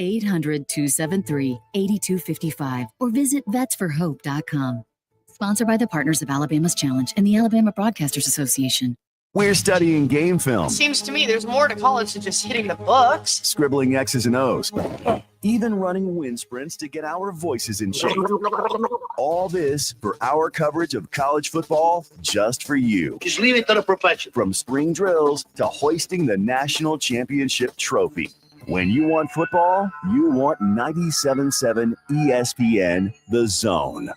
800-273-8255 or visit vetsforhope.com. Sponsored by the Partners of Alabama's Challenge and the Alabama Broadcasters Association. We're studying game film. Seems to me there's more to college than just hitting the books. Scribbling X's and O's. Even running wind sprints to get our voices in shape. All this for our coverage of college football just for you. Just leave it to the profession. From spring drills to hoisting the national championship trophy. When you want football, you want 97.7 ESPN The Zone.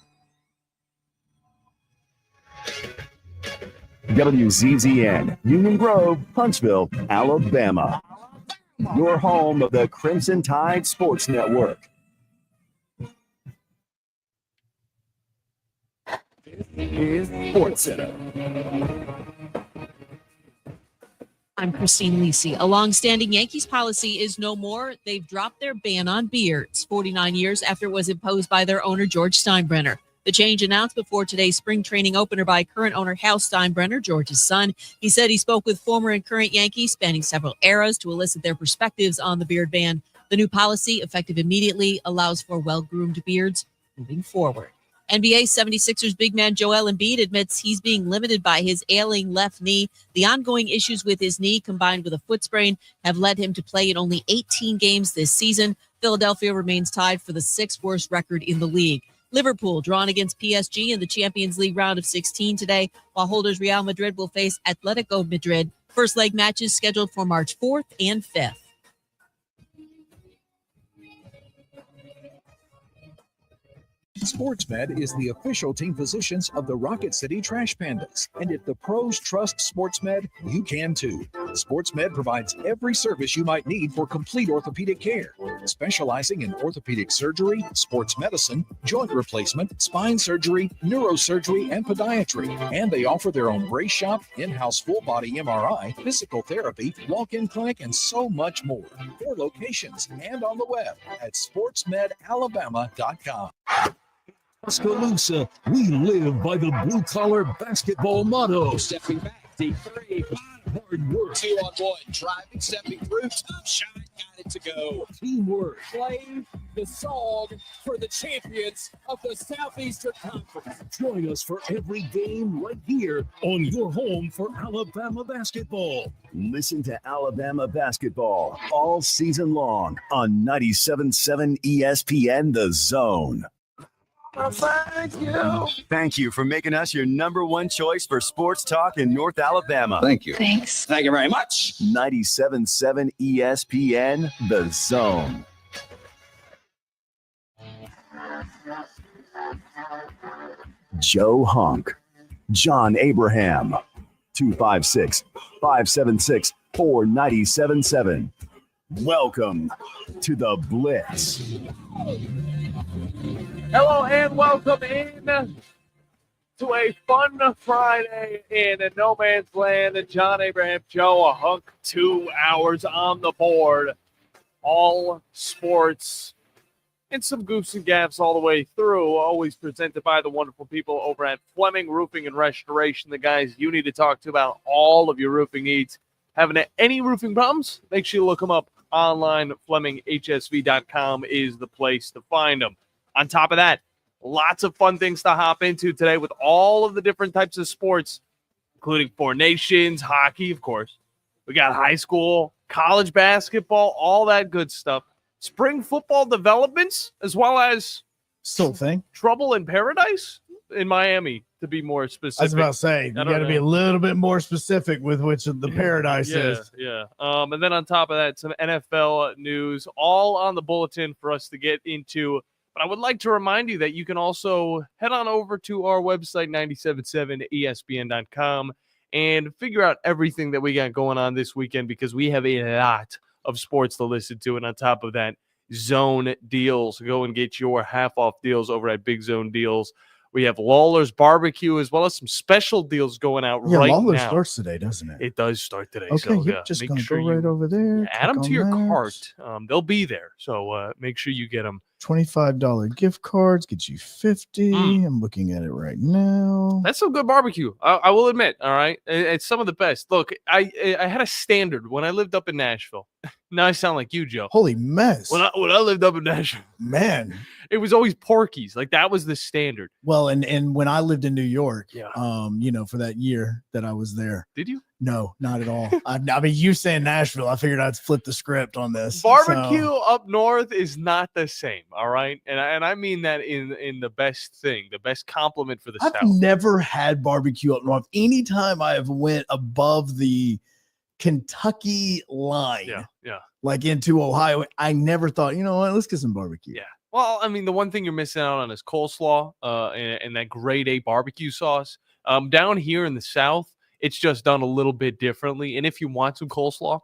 WZZN, Union Grove, Huntsville, Alabama. Your home of the Crimson Tide Sports Network. This is Sports Center. I'm Christine Lisi. A long-standing Yankees policy is no more. They've dropped their ban on beards 49 years after it was imposed by their owner, George Steinbrenner. The change announced before today's spring training opener by current owner Hal Steinbrenner, George's son. He said he spoke with former and current Yankees spanning several eras to elicit their perspectives on the beard ban. The new policy, effective immediately, allows for well-groomed beards moving forward. NBA 76ers big man Joel Embiid admits he's being limited by his ailing left knee. The ongoing issues with his knee, combined with a foot sprain, have led him to play in only 18 games this season. Philadelphia remains tied for the sixth worst record in the league. Liverpool drawn against PSG in the Champions League round of 16 today, while holders Real Madrid will face Atletico Madrid. First leg matches scheduled for March 4th and 5th. SportsMed is the official team physicians of the Rocket City Trash Pandas. And if the pros trust SportsMed, you can too. SportsMed provides every service you might need for complete orthopedic care, specializing in orthopedic surgery, sports medicine, joint replacement, spine surgery, neurosurgery, and podiatry. And they offer their own brace shop, in-house full-body MRI, physical therapy, walk-in clinic, and so much more. 4 locations and on the web at sportsmedalabama.com. Tuscaloosa, we live by the blue-collar basketball motto. Stepping back, deep three, Hard work. 2-on-1, driving, stepping through, top shot, got it to go. Teamwork. Play the song for the champions of the Southeastern Conference. Join us for every game right here on your home for Alabama basketball. Listen to Alabama basketball all season long on 97.7 ESPN The Zone. Thank you. Thank you for making us your number one choice for sports talk in North Alabama. Thank you. Thanks. Thank you very much. 97.7 ESPN The Zone. Joe Hunk, John Abraham, 256-576-4977. Welcome to the Blitz. Hello and welcome in to a fun Friday in no man's land. John Abraham, Joe Hunk, 2 hours on the board. All sports and some goofs and gaffs all the way through. Always presented by the wonderful people over at Fleming Roofing and Restoration, the guys you need to talk to about all of your roofing needs. Having any roofing problems, make sure you look them up online. FlemingHSV.com is the place to find them. On top of that, lots of fun things to hop into today with all of the different types of sports, including Four Nations, hockey, of course. We got high school, college basketball, all that good stuff. Spring football developments, as well as still thing. Trouble in Paradise in Miami, to be more specific. I was about to say, you got to be a little bit more specific with which of the Paradise is. Yeah. And then on top of that, some NFL news, all on the bulletin for us to get into. But I would like to remind you that you can also head on over to our website, 977ESPN.com, and figure out everything that we got going on this weekend, because we have a lot of sports to listen to. And on top of that, zone deals. Go and get your half-off deals over at Big Zone Deals. We have Lawler's Barbecue as well as some special deals going out right Lawler now. starts today, doesn't it? It does start today. Okay, so, just make gonna sure go right over there. add them click to your on that. cart. They'll be there. So make sure you get them. $25 gift cards get you 50. I'm looking at it right now. That's some good barbecue. I will admit. All right. It's some of the best. Look, I had a standard when I lived up in Nashville. Now I sound like you, Joe. Holy mess. When I lived up in Nashville, Man. it was always Porky's. Like that was the standard. Well, and when I lived in New York, Yeah. For that year that I was there. Did you? No, not at all. I mean, you saying Nashville, I figured I'd flip the script on this. Barbecue up north is not the same, all right? And I mean that in the best thing, the best compliment for the I've South. never had barbecue up north. Anytime I have went above the Kentucky line, Yeah. like into Ohio, I never thought, you know what, let's get some barbecue. Yeah. Well, I mean, the one thing you're missing out on is coleslaw and that grade A barbecue sauce. Down here in the South, it's just done a little bit differently. And if you want some coleslaw,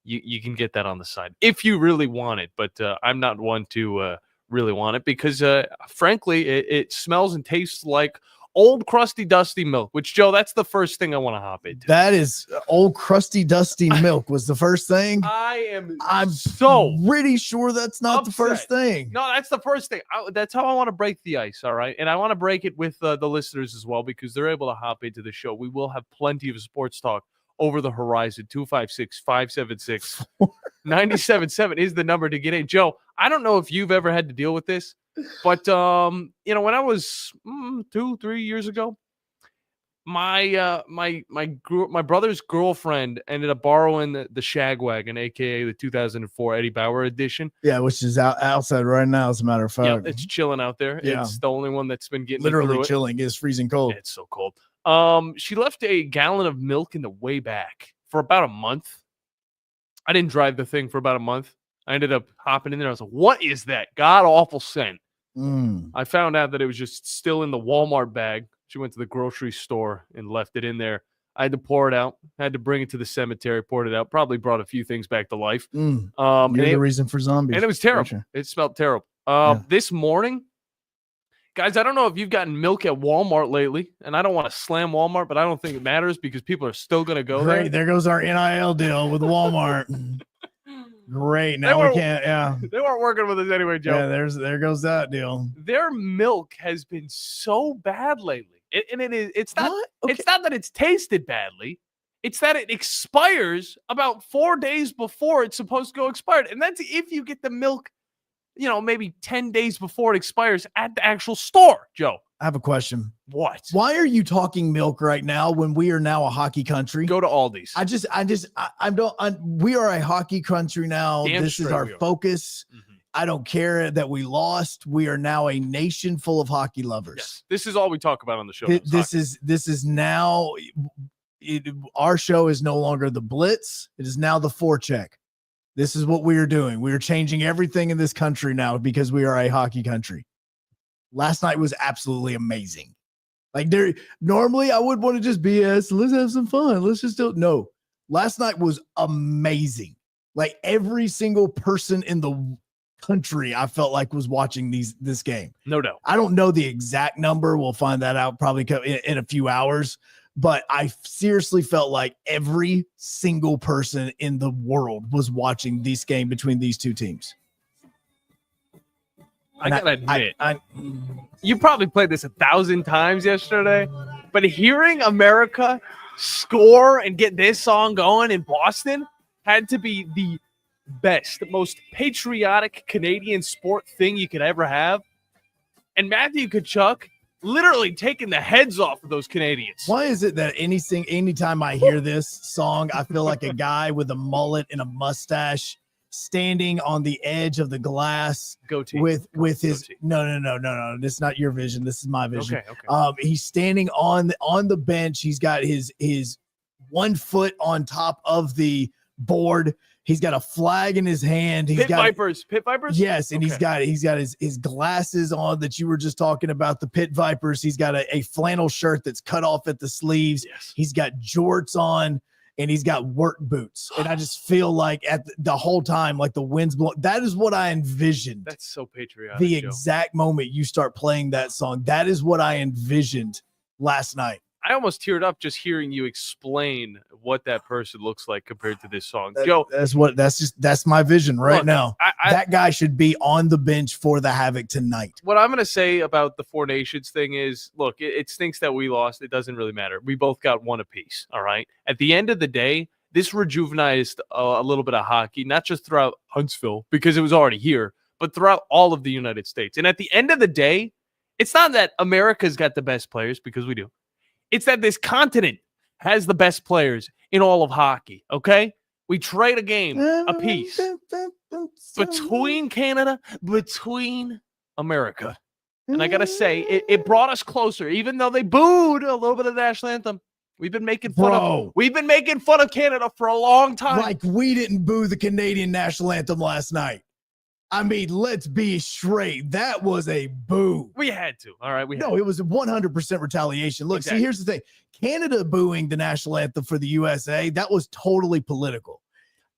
you can get that on the side if you really want it. But I'm not one to really want it because, frankly, it smells and tastes like old crusty dusty milk, which, Joe, that's the first thing I want to hop into. That is old crusty dusty milk was the first thing. I'm so pretty sure that's not the first thing. No, that's the first thing. That's how I want to break the ice, all right? And I want to break it with the listeners as well because they're able to hop into the show. We will have plenty of sports talk over the horizon. 256-576-9777 is the number to get in. Joe, I don't know if you've ever had to deal with this, but when I was 2-3 years ago, my brother's girlfriend ended up borrowing the Shagwagon, aka the 2004 Eddie Bauer edition. Yeah, which is outside right now, as a matter of fact. Yeah, it's chilling out there. Yeah. It's the only one that's been getting literally chilling. It's freezing cold. It's so cold. She left a gallon of milk in the way back for about a month. I didn't drive the thing for about a month. I ended up hopping in there. I was like, what is that god awful scent? I found out that it was just still in the Walmart bag. She went to the grocery store and left it in there. I had to pour it out. I had to bring it to the cemetery, poured it out. Probably brought a few things back to life. You're the reason for zombies. And it was terrible. Sure. It smelled terrible. This morning, guys, I don't know if you've gotten milk at Walmart lately, and I don't want to slam Walmart, but I don't think it matters because people are still going to go there. Great. There goes our NIL deal with Walmart. Great. Now we can't. Yeah. They weren't working with us anyway, Joe. Yeah, there goes that deal. Their milk has been so bad lately. It's not that it's tasted badly. It's that it expires about 4 days before it's supposed to go expired. And that's if you get the milk, maybe 10 days before it expires at the actual store, Joe. I have a question. What? Why are you talking milk right now when we are now a hockey country? Go to Aldi's. We are a hockey country now. Damn this is straight our we are. focus. I don't care that we lost. We are now a nation full of hockey lovers. Yes. This is all we talk about on the show. This is now our show is no longer the Blitz. It is now the forecheck. This is what we are doing. We are changing everything in this country now because we are a hockey country. Last night was absolutely amazing. Normally I would want to just BS. Let's have some fun. Let's just do it. No, last night was amazing. Like every single person in the country, I felt like was watching this game. No doubt. I don't know the exact number. We'll find that out probably in a few hours. But I seriously felt like every single person in the world was watching this game between these two teams. I gotta admit, you probably played this 1,000 times yesterday, but hearing America score and get this song going in Boston had to be the best, most patriotic Canadian sport thing you could ever have. And Matthew Tkachuk literally taking the heads off of those Canadians. Why is it that anytime I hear this song, I feel like a guy with a mullet and a mustache standing on the edge of the glass with his no, this is not your vision, this is my vision. Okay. He's standing on the bench. He's got his 1 foot on top of the board. He's got a flag in his hand. Pit Vipers. Yes, and he's got his glasses on that you were just talking about, the Pit Vipers. He's got a flannel shirt that's cut off at the sleeves. Yes. He's got jorts on. and he's got work boots. And I just feel like at the whole time, like the wind's blowing. That is what I envisioned. That's so patriotic. The exact moment you start playing that song, that is what I envisioned last night. I almost teared up just hearing you explain what that person looks like compared to this song. Joe, that's my vision right now. That guy should be on the bench for the Havoc tonight. What I'm going to say about the Four Nations thing is, look, it stinks that we lost. It doesn't really matter. We both got one apiece, all right? At the end of the day, this rejuvenized a little bit of hockey, not just throughout Huntsville, because it was already here, but throughout all of the United States. And at the end of the day, it's not that America's got the best players, because we do. It's that this continent has the best players in all of hockey, okay? We trade a game apiece between Canada, between America. And I got to say, it brought us closer, even though they booed a little bit of the national anthem. We've been making fun of Canada for a long time. Like we didn't boo the Canadian national anthem last night. I mean, let's be straight. That was a boo. We had to. All right. It was 100% retaliation. Look, See, here's the thing. Canada booing the national anthem for the USA, that was totally political.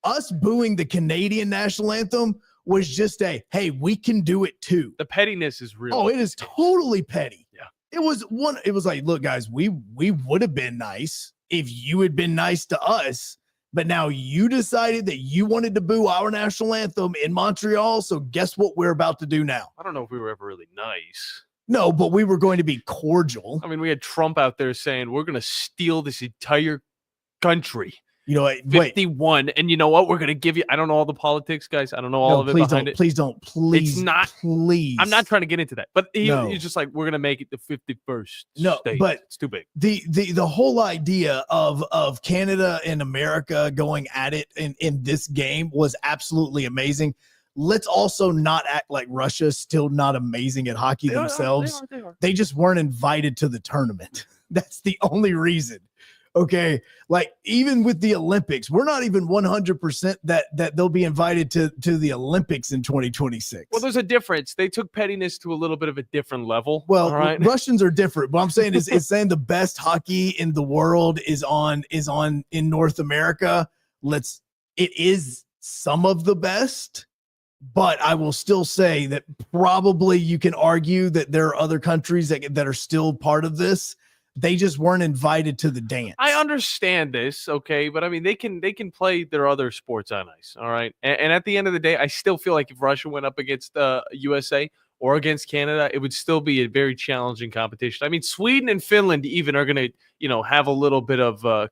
Us booing the Canadian national anthem was just hey, we can do it too. The pettiness is real. Oh, it is totally petty. Yeah. It was like, look, guys, we would have been nice if you had been nice to us. But now you decided that you wanted to boo our national anthem in Montreal. So guess what we're about to do now? I don't know if we were ever really nice. No, but we were going to be cordial. I mean, we had Trump out there saying we're going to steal this entire country. You know what? 51. And you know what? We're going to give you. I don't know all the politics, guys. I don't know all of it behind it. Please don't. Please. It's not. Please. I'm not trying to get into that. But he's just like, we're going to make it the 51st state. But it's too big. The whole idea of Canada and America going at it in this game was absolutely amazing. Let's also not act like Russia's still not amazing at hockey themselves. They are. They just weren't invited to the tournament. That's the only reason. Okay, like even with the Olympics, we're not even 100% that they'll be invited to the Olympics in 2026. Well, there's a difference. They took pettiness to a little bit of a different level. Well, right? Russians are different. What I'm saying is, it's saying the best hockey in the world is on in North America. It is some of the best, but I will still say that probably you can argue that there are other countries that are still part of this. They just weren't invited to the dance. I understand this, okay, but I mean they can play their other sports on ice, all right. And at the end of the day, I still feel like if Russia went up against USA or against Canada, it would still be a very challenging competition. I mean, Sweden and Finland even are going to, have a little bit of a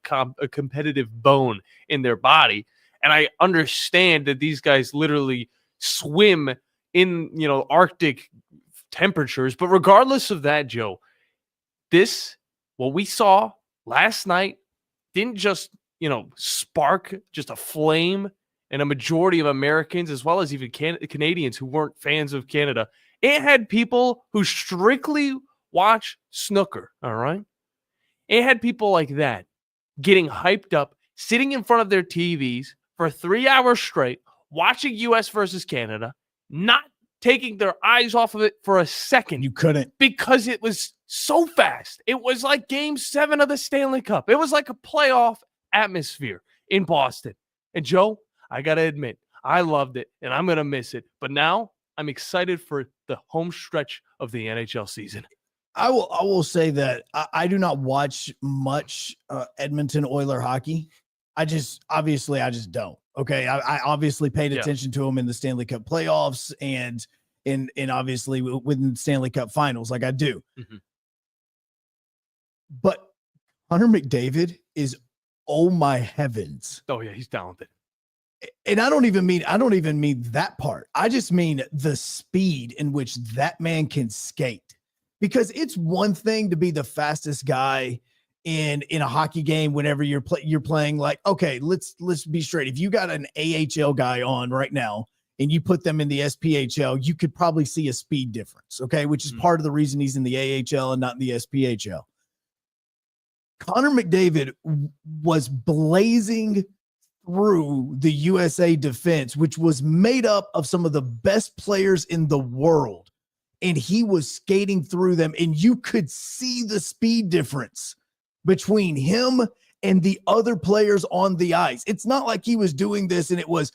competitive bone in their body, and I understand that these guys literally swim in Arctic temperatures. But regardless of that, Joe, what we saw last night didn't just, spark just a flame in a majority of Americans, as well as even Canadians who weren't fans of Canada. It had people who strictly watch snooker, all right? It had people like that getting hyped up, sitting in front of their TVs for 3 hours straight, watching U.S. versus Canada, not taking their eyes off of it for a second. You couldn't. Because it was so fast. It was like Game 7 of the Stanley Cup. It was like a playoff atmosphere in Boston. And Joe, I got to admit, I loved it, and I'm going to miss it. But now I'm excited for the home stretch of the NHL season. I will say that I do not watch much Edmonton Oiler hockey. I just don't. Okay, I obviously paid attention to them in the Stanley Cup playoffs and obviously within the Stanley Cup finals, like I do. Mm-hmm. But Connor McDavid is, oh my heavens! Oh yeah, he's talented. And I don't even mean that part. I just mean the speed in which that man can skate. Because it's one thing to be the fastest guy in a hockey game whenever you're playing, like, okay, let's be straight. If you got an AHL guy on right now and you put them in the SPHL, you could probably see a speed difference, okay, which is part of the reason he's in the AHL and not in the SPHL. Connor McDavid was blazing through the USA defense, which was made up of some of the best players in the world. And he was skating through them, and you could see the speed difference between him and the other players on the ice. It's not like he was doing this and it was,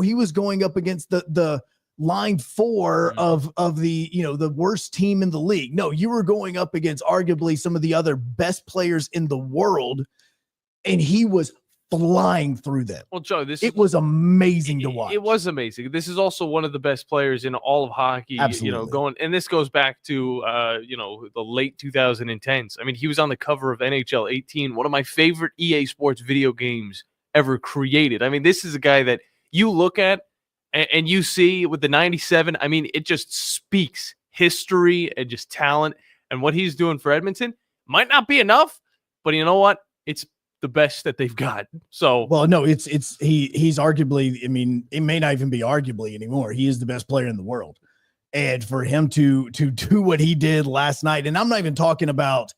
he was going up against the line 4 of the, the worst team in the league. No, you were going up against arguably some of the other best players in the world, and he was flying through them. Well, Joe, it was amazing to watch. It was amazing. This is also one of the best players in all of hockey. Absolutely. And this goes back to the late 2010s. I mean, he was on the cover of NHL 18, one of my favorite EA Sports video games ever created. I mean, this is a guy that you look at and you see with the 97. I mean, it just speaks history and just talent, and what he's doing for Edmonton might not be enough, but you know what? It's the best that they've got. So, well, no, he's arguably, I mean, it may not even be arguably anymore. He is the best player in the world. And for him to do what he did last night, and I'm not even talking about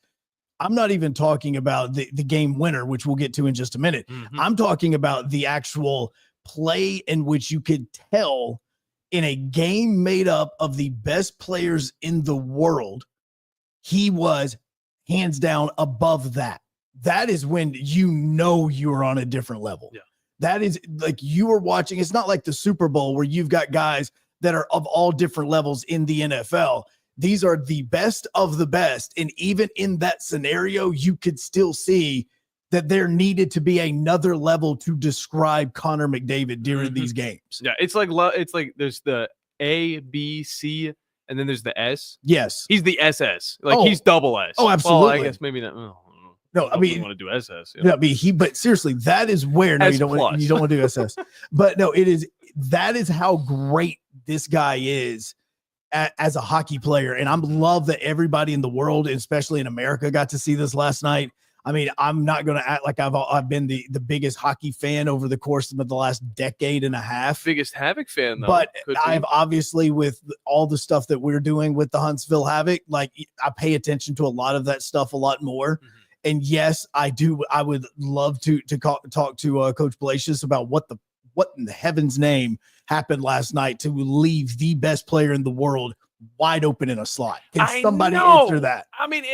the game winner, which we'll get to in just a minute. I'm talking about the actual play in which you could tell in a game made up of the best players in the world, he was hands down above that. That is when you're on a different level. Yeah. That is like you were watching. It's not like the Super Bowl where you've got guys that are of all different levels in the NFL. These are the best of the best. And even in that scenario, you could still see that there needed to be another level to describe Connor McDavid during these games. Yeah, it's like there's the A, B, C, and then there's the S. Yes. He's the SS. He's double S. Oh, absolutely. Well, I guess maybe not. No, I mean, you want to do SS. Yeah, I mean, but seriously, that is where you don't want to do SS. But no, that is how great this guy is as a hockey player. And I love that everybody in the world, especially in America, got to see this last night. I mean, I'm not going to act like I've been the biggest hockey fan over the course of the last decade and a half. Biggest Havoc fan, though. But I've obviously, with all the stuff that we're doing with the Huntsville Havoc, I pay attention to a lot of that stuff a lot more. And yes, I do. I would love to talk to Coach Blasius about what in the heaven's name happened last night to leave the best player in the world wide open in a slot. Can somebody answer that? I mean,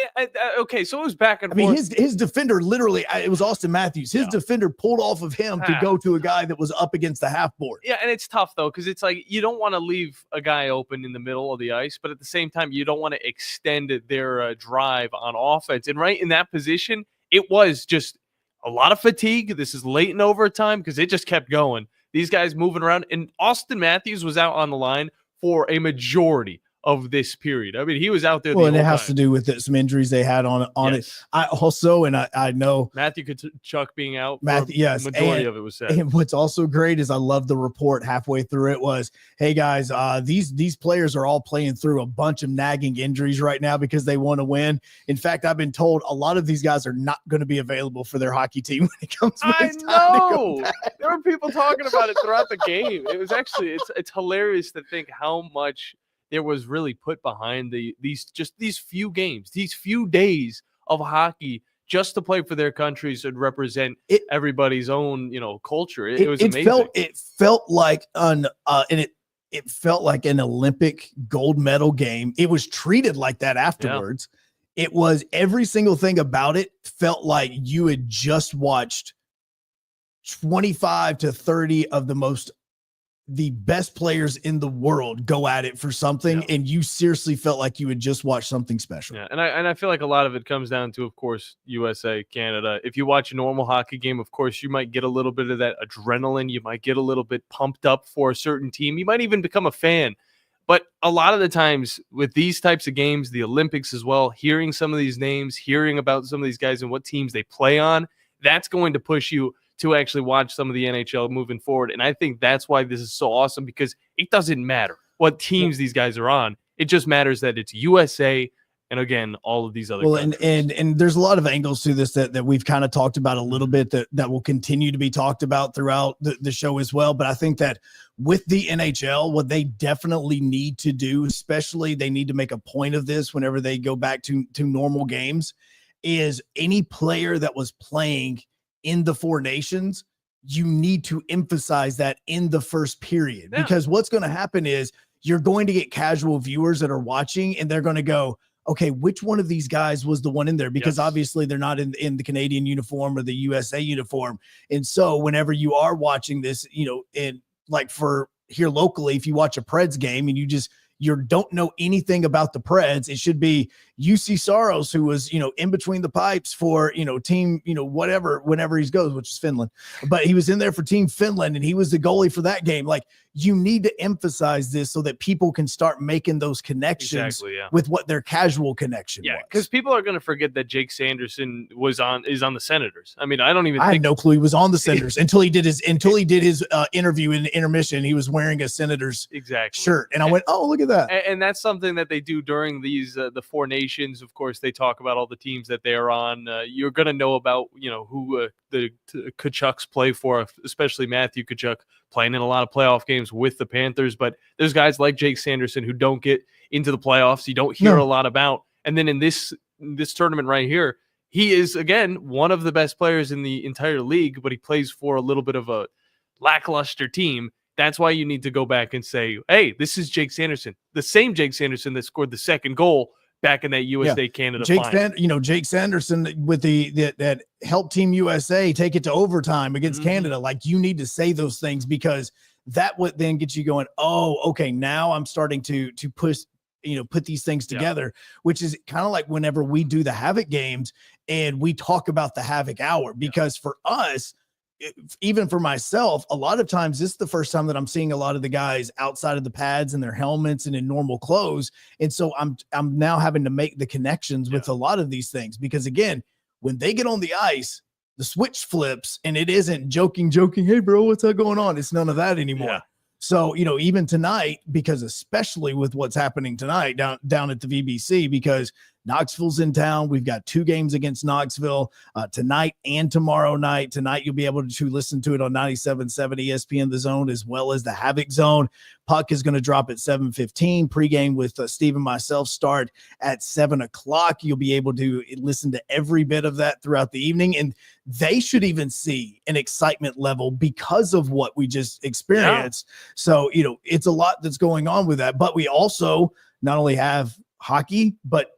okay, so it was back and forth. I mean, his defender literally, it was Austin Matthews. His defender pulled off of him to go to a guy that was up against the half board. Yeah, and it's tough, though, because it's like you don't want to leave a guy open in the middle of the ice, but at the same time, you don't want to extend their drive on offense. And right in that position, it was just a lot of fatigue. This is late in overtime because it just kept going. These guys moving around, and Austin Matthews was out on the line for a majority of this period. I mean, he was out there. Well, and it has to do with some injuries they had on it. I also, and I know Matthew Tkachuk being out. Yes, the majority of it was said. And what's also great is I love the report halfway through it was, hey guys, these players are all playing through a bunch of nagging injuries right now because they want to win. In fact, I've been told a lot of these guys are not going to be available for their hockey team when it comes. I know. There were people talking about it throughout the game. It was actually it's hilarious to think how much there was really put behind these few games, these few days of hockey just to play for their countries and represent everybody's own, culture. It was amazing. It felt like it felt like an Olympic gold medal game. It was treated like that afterwards. Yeah. It was every single thing about it felt like you had just watched 25 to 30 of the best players in the world go at it for something, and you seriously felt like you had just watched something special. Yeah, and I feel like a lot of it comes down to, of course, USA, Canada. If you watch a normal hockey game, of course, you might get a little bit of that adrenaline. You might get a little bit pumped up for a certain team. You might even become a fan. But a lot of the times with these types of games, the Olympics as well, hearing some of these names, hearing about some of these guys and what teams they play on, that's going to push you to actually watch some of the NHL moving forward. And I think that's why this is so awesome, because it doesn't matter what teams these guys are on. It just matters that it's USA and, again, all of these other countries. And there's a lot of angles to this that we've kind of talked about a little bit that will continue to be talked about throughout the show as well. But I think that with the NHL, what they definitely need to do, especially they need to make a point of this whenever they go back to normal games, is any player that was playing in the Four Nations, you need to emphasize that in the first period, because what's going to happen is you're going to get casual viewers that are watching and they're going to go, okay, which one of these guys was the one in there? Because obviously they're not in the Canadian uniform or the USA uniform. And so whenever you are watching this, in like for here locally, if you watch a Preds game and you don't know anything about the Preds, it should be UC Saros, who was, in between the pipes for, team, whatever, whenever he goes, which is Finland, but he was in there for Team Finland and he was the goalie for that game. Like, you need to emphasize this so that people can start making those connections with what their casual connection was. Because people are going to forget that Jake Sanderson is on the Senators. I mean, I had no clue he was on the Senators until he did his interview in the intermission. He was wearing a Senators shirt, and I went, "Oh, look at that!" And that's something that they do during these the Four Nations. Of course, they talk about all the teams that they are on. You're going to know about who the Kachucks play for, especially Matthew Kachuk, playing in a lot of playoff games with the Panthers. But there's guys like Jake Sanderson who don't get into the playoffs. You don't hear a lot about. And then in this tournament right here, he is, again, one of the best players in the entire league, but he plays for a little bit of a lackluster team. That's why you need to go back and say, hey, this is Jake Sanderson, the same Jake Sanderson that scored the second goal back in that USA-Canada final. Jake Sanderson with that helped Team USA take it to overtime against Canada. Like, you need to say those things, because that would then get you going, oh, okay, now I'm starting to push, put these things together, which is kind of like whenever we do the Havoc games and we talk about the Havoc hour, because for us, even for myself, a lot of times this is the first time that I'm seeing a lot of the guys outside of the pads and their helmets and in normal clothes. And so I'm now having to make the connections with a lot of these things, because again, when they get on the ice, the switch flips and it isn't joking. Hey bro, what's that going on? It's none of that anymore. Yeah. So, even tonight, because especially with what's happening tonight down at the VBC, because Knoxville's in town. We've got 2 games against Knoxville tonight and tomorrow night. Tonight, you'll be able to listen to it on 97.7 ESPN The Zone, as well as the Havoc Zone. Puck is going to drop at 7:15. Pregame with Steve and myself start at 7 o'clock. You'll be able to listen to every bit of that throughout the evening. And they should even see an excitement level because of what we just experienced. Yeah. So, it's a lot that's going on with that. But we also not only have hockey, but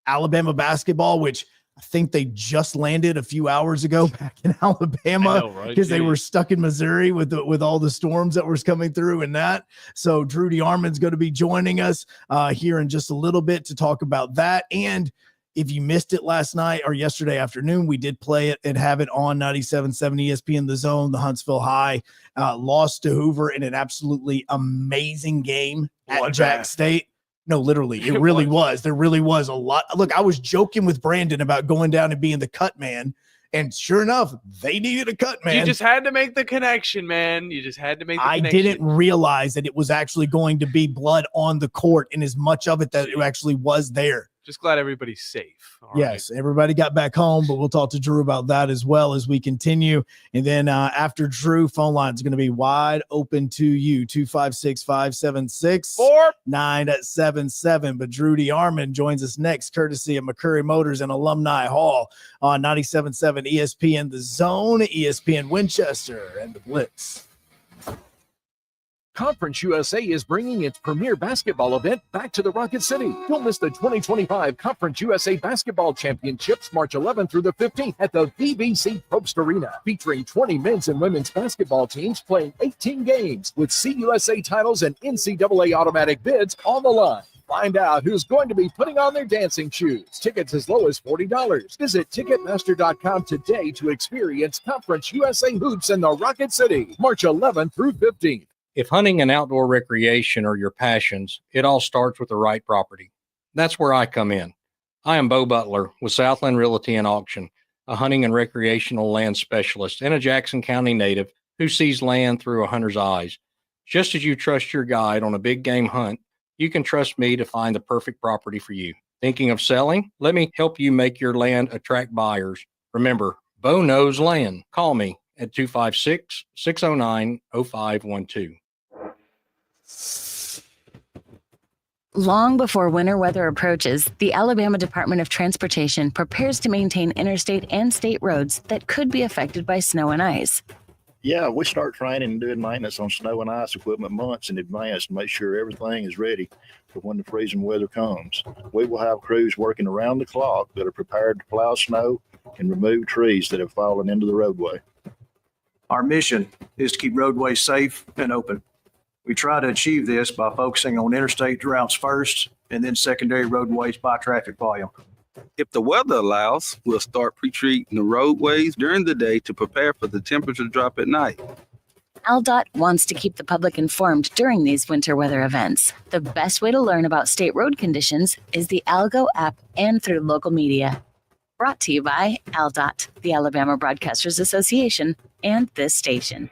Alabama basketball, which I think they just landed a few hours ago back in Alabama, because they were stuck in Missouri with all the storms that was coming through and that. So Drew DeArmond's going to be joining us here in just a little bit to talk about that. And if you missed it last night or yesterday afternoon, we did play it and have it on 97.7 ESPN The Zone. The Huntsville High lost to Hoover in an absolutely amazing game at Jack State. No, literally, it really was. There really was a lot. Look, I was joking with Brandon about going down and being the cut man, and sure enough, they needed a cut man. You just had to make the connection, man. You just had to make the connection. I didn't realize that it was actually going to be blood on the court, and as much of it that it actually was there. Just glad everybody's safe. Yes, everybody got back home, but we'll talk to Drew about that as well as we continue. And then after Drew, phone line is going to be wide open to you, 256-576-4977. But Drew DeArmond joins us next, courtesy of McCurry Motors and Alumni Hall on 97.7 ESPN The Zone, ESPN Winchester, and the Blitz. Conference USA is bringing its premier basketball event back to the Rocket City. Don't miss the 2025 Conference USA Basketball Championships, March 11th through the 15th at the VBC Probst Arena, featuring 20 men's and women's basketball teams playing 18 games with CUSA titles and NCAA automatic bids on the line. Find out who's going to be putting on their dancing shoes. Tickets as low as $40. Visit Ticketmaster.com today to experience Conference USA hoops in the Rocket City, March 11th through 15th. If hunting and outdoor recreation are your passions, it all starts with the right property. That's where I come in. I am Bo Butler with Southland Realty and Auction, a hunting and recreational land specialist and a Jackson County native who sees land through a hunter's eyes. Just as you trust your guide on a big game hunt, you can trust me to find the perfect property for you. Thinking of selling? Let me help you make your land attract buyers. Remember, Bo knows land. Call me at 256-609-0512. Long before winter weather approaches, the Alabama Department of Transportation prepares to maintain interstate and state roads that could be affected by snow and ice. Yeah, we start training and doing maintenance on snow and ice equipment months in advance to make sure everything is ready for when the freezing weather comes. We will have crews working around the clock that are prepared to plow snow and remove trees that have fallen into the roadway. Our mission is to keep roadways safe and open. We try to achieve this by focusing on interstate routes first and then secondary roadways by traffic volume. If the weather allows, we'll start pre-treating the roadways during the day to prepare for the temperature drop at night. AlDOT wants to keep the public informed during these winter weather events. The best way to learn about state road conditions is the AlGo app and through local media. Brought to you by AlDOT, the Alabama Broadcasters Association, and this station.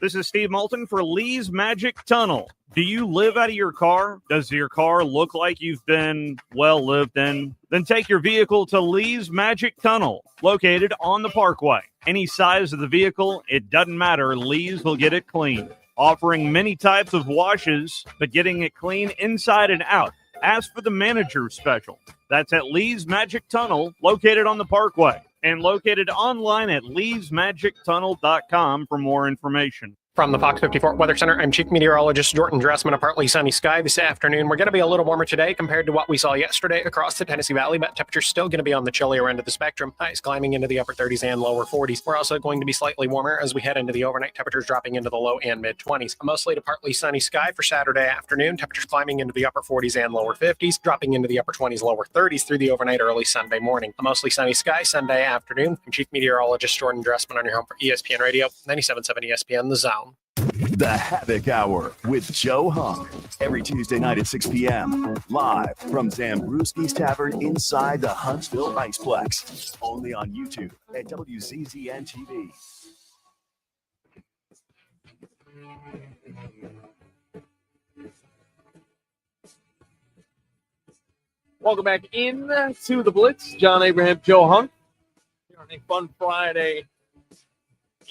This is Steve Moulton for Lee's Magic Tunnel. Do you live out of your car? Does your car look like you've been well lived in? Then take your vehicle to Lee's Magic Tunnel, located on the Parkway. Any size of the vehicle, it doesn't matter. Lee's will get it clean. Offering many types of washes, but getting it clean inside and out. Ask for the manager special. That's at Lee's Magic Tunnel, located on the Parkway, and located online at leesmagictunnel.com for more information. From the Fox 54 Weather Center, I'm Chief Meteorologist Jordan Dressman. A partly sunny sky this afternoon. We're going to be a little warmer today compared to what we saw yesterday across the Tennessee Valley, but temperature's still going to be on the chillier end of the spectrum. Highs climbing into the upper 30s and lower 40s. We're also going to be slightly warmer as we head into the overnight. Temperatures dropping into the low and mid 20s. A mostly to partly sunny sky for Saturday afternoon. Temperatures climbing into the upper 40s and lower 50s, dropping into the upper 20s, lower 30s through the overnight early Sunday morning. A mostly sunny sky Sunday afternoon. I'm Chief Meteorologist Jordan Dressman on your home for ESPN Radio, 97.7 ESPN The Zone. The Havoc Hour with Joe Hunk. Every Tuesday night at 6 p.m. Live from Zambrewski's Tavern inside the Huntsville Iceplex. Only on YouTube at WZZN TV. Welcome back in to the Blitz. John Abraham, Joe Hunk. Here on a fun Friday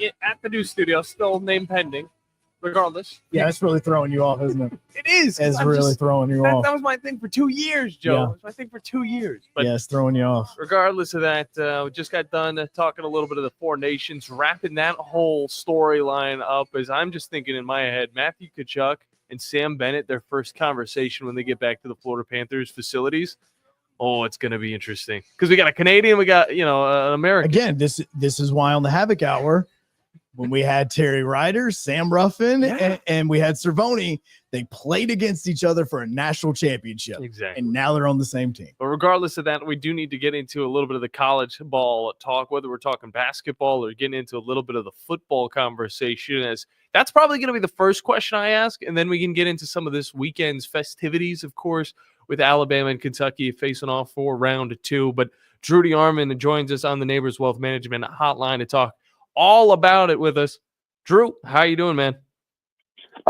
at the new studio, still name pending. Regardless. Yeah, it's really throwing you off, isn't it? It is. It's really throwing you off. That was my thing for 2 years, Joe. Yeah. It was my thing for 2 years. But yeah, it's throwing you off. Regardless of that, we just got done talking a little bit of the Four Nations, wrapping that whole storyline up as I'm just thinking in my head, Matthew Tkachuk and Sam Bennett, their first conversation when they get back to the Florida Panthers facilities. Oh, it's going to be interesting. Because we got a Canadian, we got, an American. Again, this is why on the Havoc Hour, when we had Terry Ryder, Sam Ruffin, and we had Cervoni, they played against each other for a national championship. Exactly. And now they're on the same team. But regardless of that, we do need to get into a little bit of the college ball talk, whether we're talking basketball or getting into a little bit of the football conversation, as that's probably going to be the first question I ask. And then we can get into some of this weekend's festivities, of course, with Alabama and Kentucky facing off for round 2. But Drew DeArmond joins us on the Neighbors Wealth Management hotline to talk all about it with us. Drew, how you doing, man?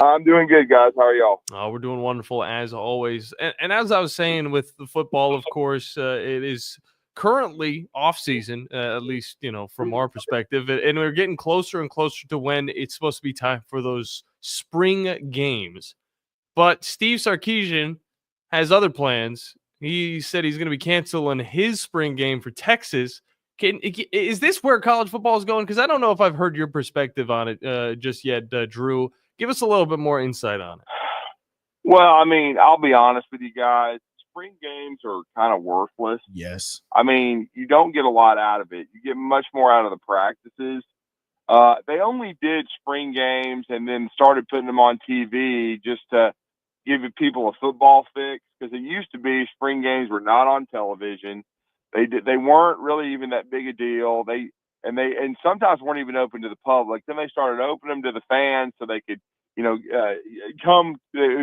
I'm doing good, guys. How are y'all? Oh, we're doing wonderful as always. And as I was saying with the football, of course, it is currently off season, at least, from our perspective. And we're getting closer and closer to when it's supposed to be time for those spring games. But Steve Sarkisian has other plans. He said he's going to be canceling his spring game for Texas. Is this where college football is going? Because I don't know if I've heard your perspective on it just yet, Drew. Give us a little bit more insight on it. Well, I mean, I'll be honest with you guys. Spring games are kind of worthless. Yes. I mean, you don't get a lot out of it. You get much more out of the practices. They only did spring games and then started putting them on TV just to give people a football fix, because it used to be spring games were not on television. They weren't really even that big a deal. They sometimes weren't even open to the public. Then they started opening them to the fans so they could, come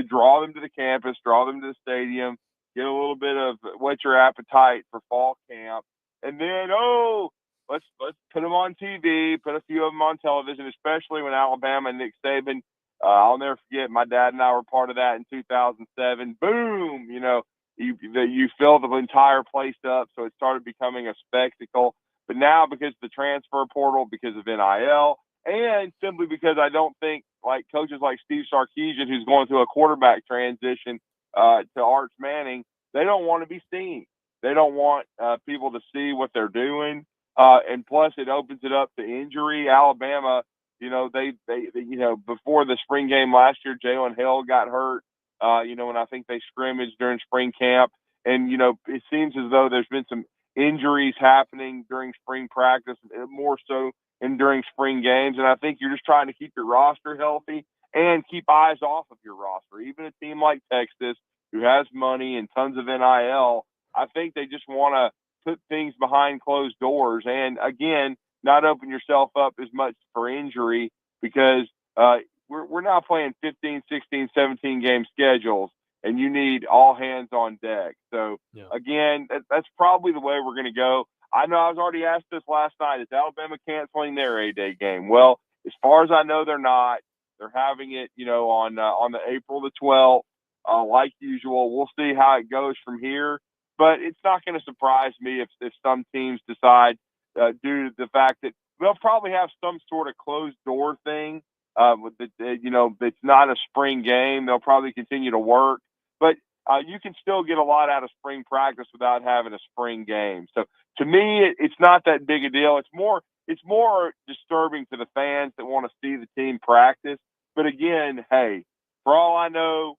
draw them to the campus, draw them to the stadium, get a little bit of whet your appetite for fall camp, and then let's put them on TV, put a few of them on television, especially when Alabama and Nick Saban. I'll never forget, my dad and I were part of that in 2007. Boom, you fill the entire place up, so it started becoming a spectacle. But now, because of the transfer portal, because of NIL, and simply because I don't think coaches like Steve Sarkisian, who's going through a quarterback transition to Arch Manning, they don't want to be seen. They don't want people to see what they're doing. And plus it opens it up to injury. Alabama, they before the spring game last year, Jalen Hill got hurt, and I think they scrimmaged during spring camp. And, it seems as though there's been some injuries happening during spring practice, more so during spring games. And I think you're just trying to keep your roster healthy and keep eyes off of your roster. Even a team like Texas, who has money and tons of NIL, I think they just want to put things behind closed doors. And again, not open yourself up as much for injury, because we're now playing 15, 16, 17 game schedules, and you need all hands on deck. So again, that's probably the way we're going to go. I know I was already asked this last night. Is Alabama canceling their A-Day game? Well, as far as I know, they're not. They're having it, on the April the 12th, like usual. We'll see how it goes from here. But it's not going to surprise me if some teams decide, due to the fact that they'll probably have some sort of closed door thing. It's not a spring game. They'll probably continue to work, but you can still get a lot out of spring practice without having a spring game. So to me, it's not that big a deal. It's more disturbing to the fans that want to see the team practice. But again, hey, for all I know,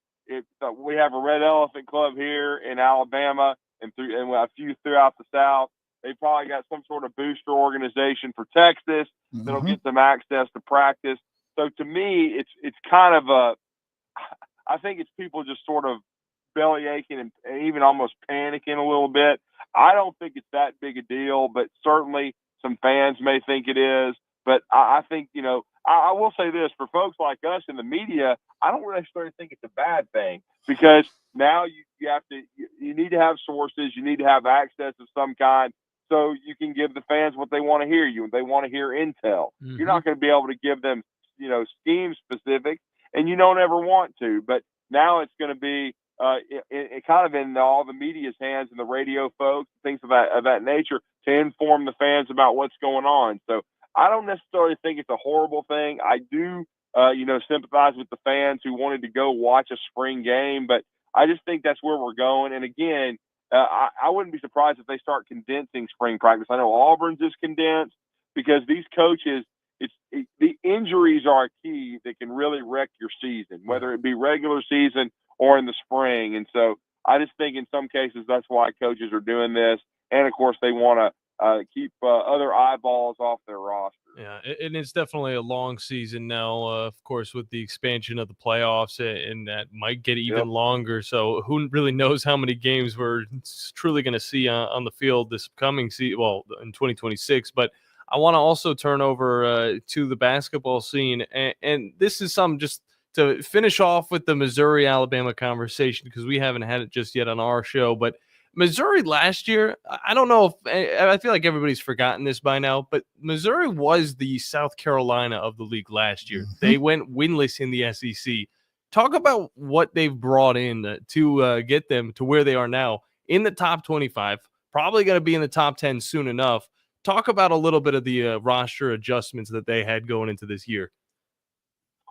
we have a Red Elephant Club here in Alabama and a few throughout the South. They probably got some sort of booster organization for Texas that'll get them access to practice. So to me, it's kind of I think it's people just sort of belly aching and even almost panicking a little bit. I don't think it's that big a deal, but certainly some fans may think it is. But I think, I will say this, for folks like us in the media, I don't necessarily think it's a bad thing, because now you need to have sources, you need to have access of some kind, so you can give the fans what they want to hear They want to hear intel. Mm-hmm. You're not going to be able to give them, scheme specific, and you don't ever want to. But now it's going to be kind of in all the media's hands and the radio folks, things of that nature, to inform the fans about what's going on. So I don't necessarily think it's a horrible thing. I do, sympathize with the fans who wanted to go watch a spring game, but I just think that's where we're going. And again, I wouldn't be surprised if they start condensing spring practice. I know Auburn's is condensed, because these coaches, the injuries are a key that can really wreck your season, whether it be regular season or in the spring. And so I just think in some cases that's why coaches are doing this. And of course they want to keep other eyeballs off their roster. Yeah, and it's definitely a long season now, of course, with the expansion of the playoffs, and that might get even longer. So who really knows how many games we're truly going to see on the field this coming season, well, in 2026. But I want to also turn over to the basketball scene, and this is some just to finish off with the Missouri-Alabama conversation, because we haven't had it just yet on our show, but Missouri last year, I don't know if I feel like everybody's forgotten this by now, but Missouri was the South Carolina of the league last year. Mm-hmm. They went winless in the SEC. Talk about what they've brought in to get them to where they are now in the top 25, probably going to be in the top 10 soon enough. Talk about a little bit of the roster adjustments that they had going into this year.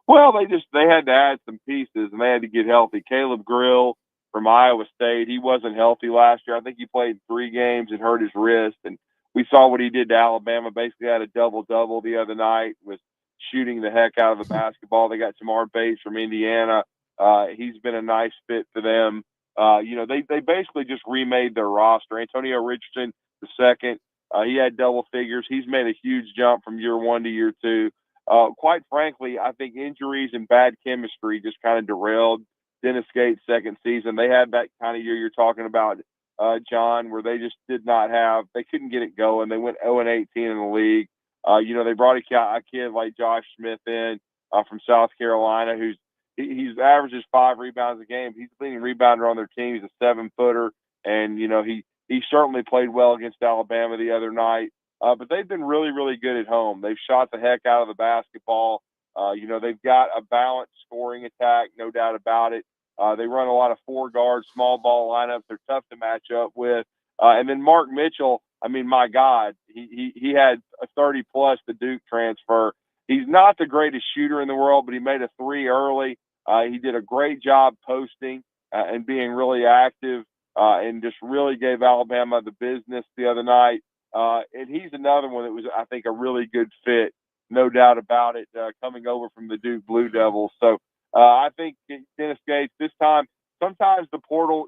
Well, they had to add some pieces, and they had to get healthy. Caleb Grill from Iowa State, he wasn't healthy last year. I think he played 3 games and hurt his wrist, and we saw what he did to Alabama. Basically had a double-double the other night, was shooting the heck out of the basketball. They got Jamar Bates from Indiana. He's been a nice fit for them. They basically just remade their roster. Antonio Richardson, the second, he had double figures. He's made a huge jump from year 1 to year 2. Quite frankly, I think injuries and bad chemistry just kind of derailed Dennis Gates' second season. They had that kind of year you're talking about, John, where they just they couldn't get it going. They went 0-18 in the league. They brought a kid like Josh Smith in from South Carolina, he's averages 5 rebounds a game. He's the leading rebounder on their team. He's a 7-footer, and he certainly played well against Alabama the other night. But they've been really, really good at home. They've shot the heck out of the basketball. They've got a balanced scoring attack, no doubt about it. They run a lot of 4-guard, small ball lineups. They're tough to match up with. And then Mark Mitchell, I mean, my God, he had a 30-plus the Duke transfer. He's not the greatest shooter in the world, but he made a 3 early. He did a great job posting and being really active, and just really gave Alabama the business the other night. And he's another one that was, I think, a really good fit, no doubt about it, coming over from the Duke Blue Devils. So I think Dennis Gates this time, sometimes the portal,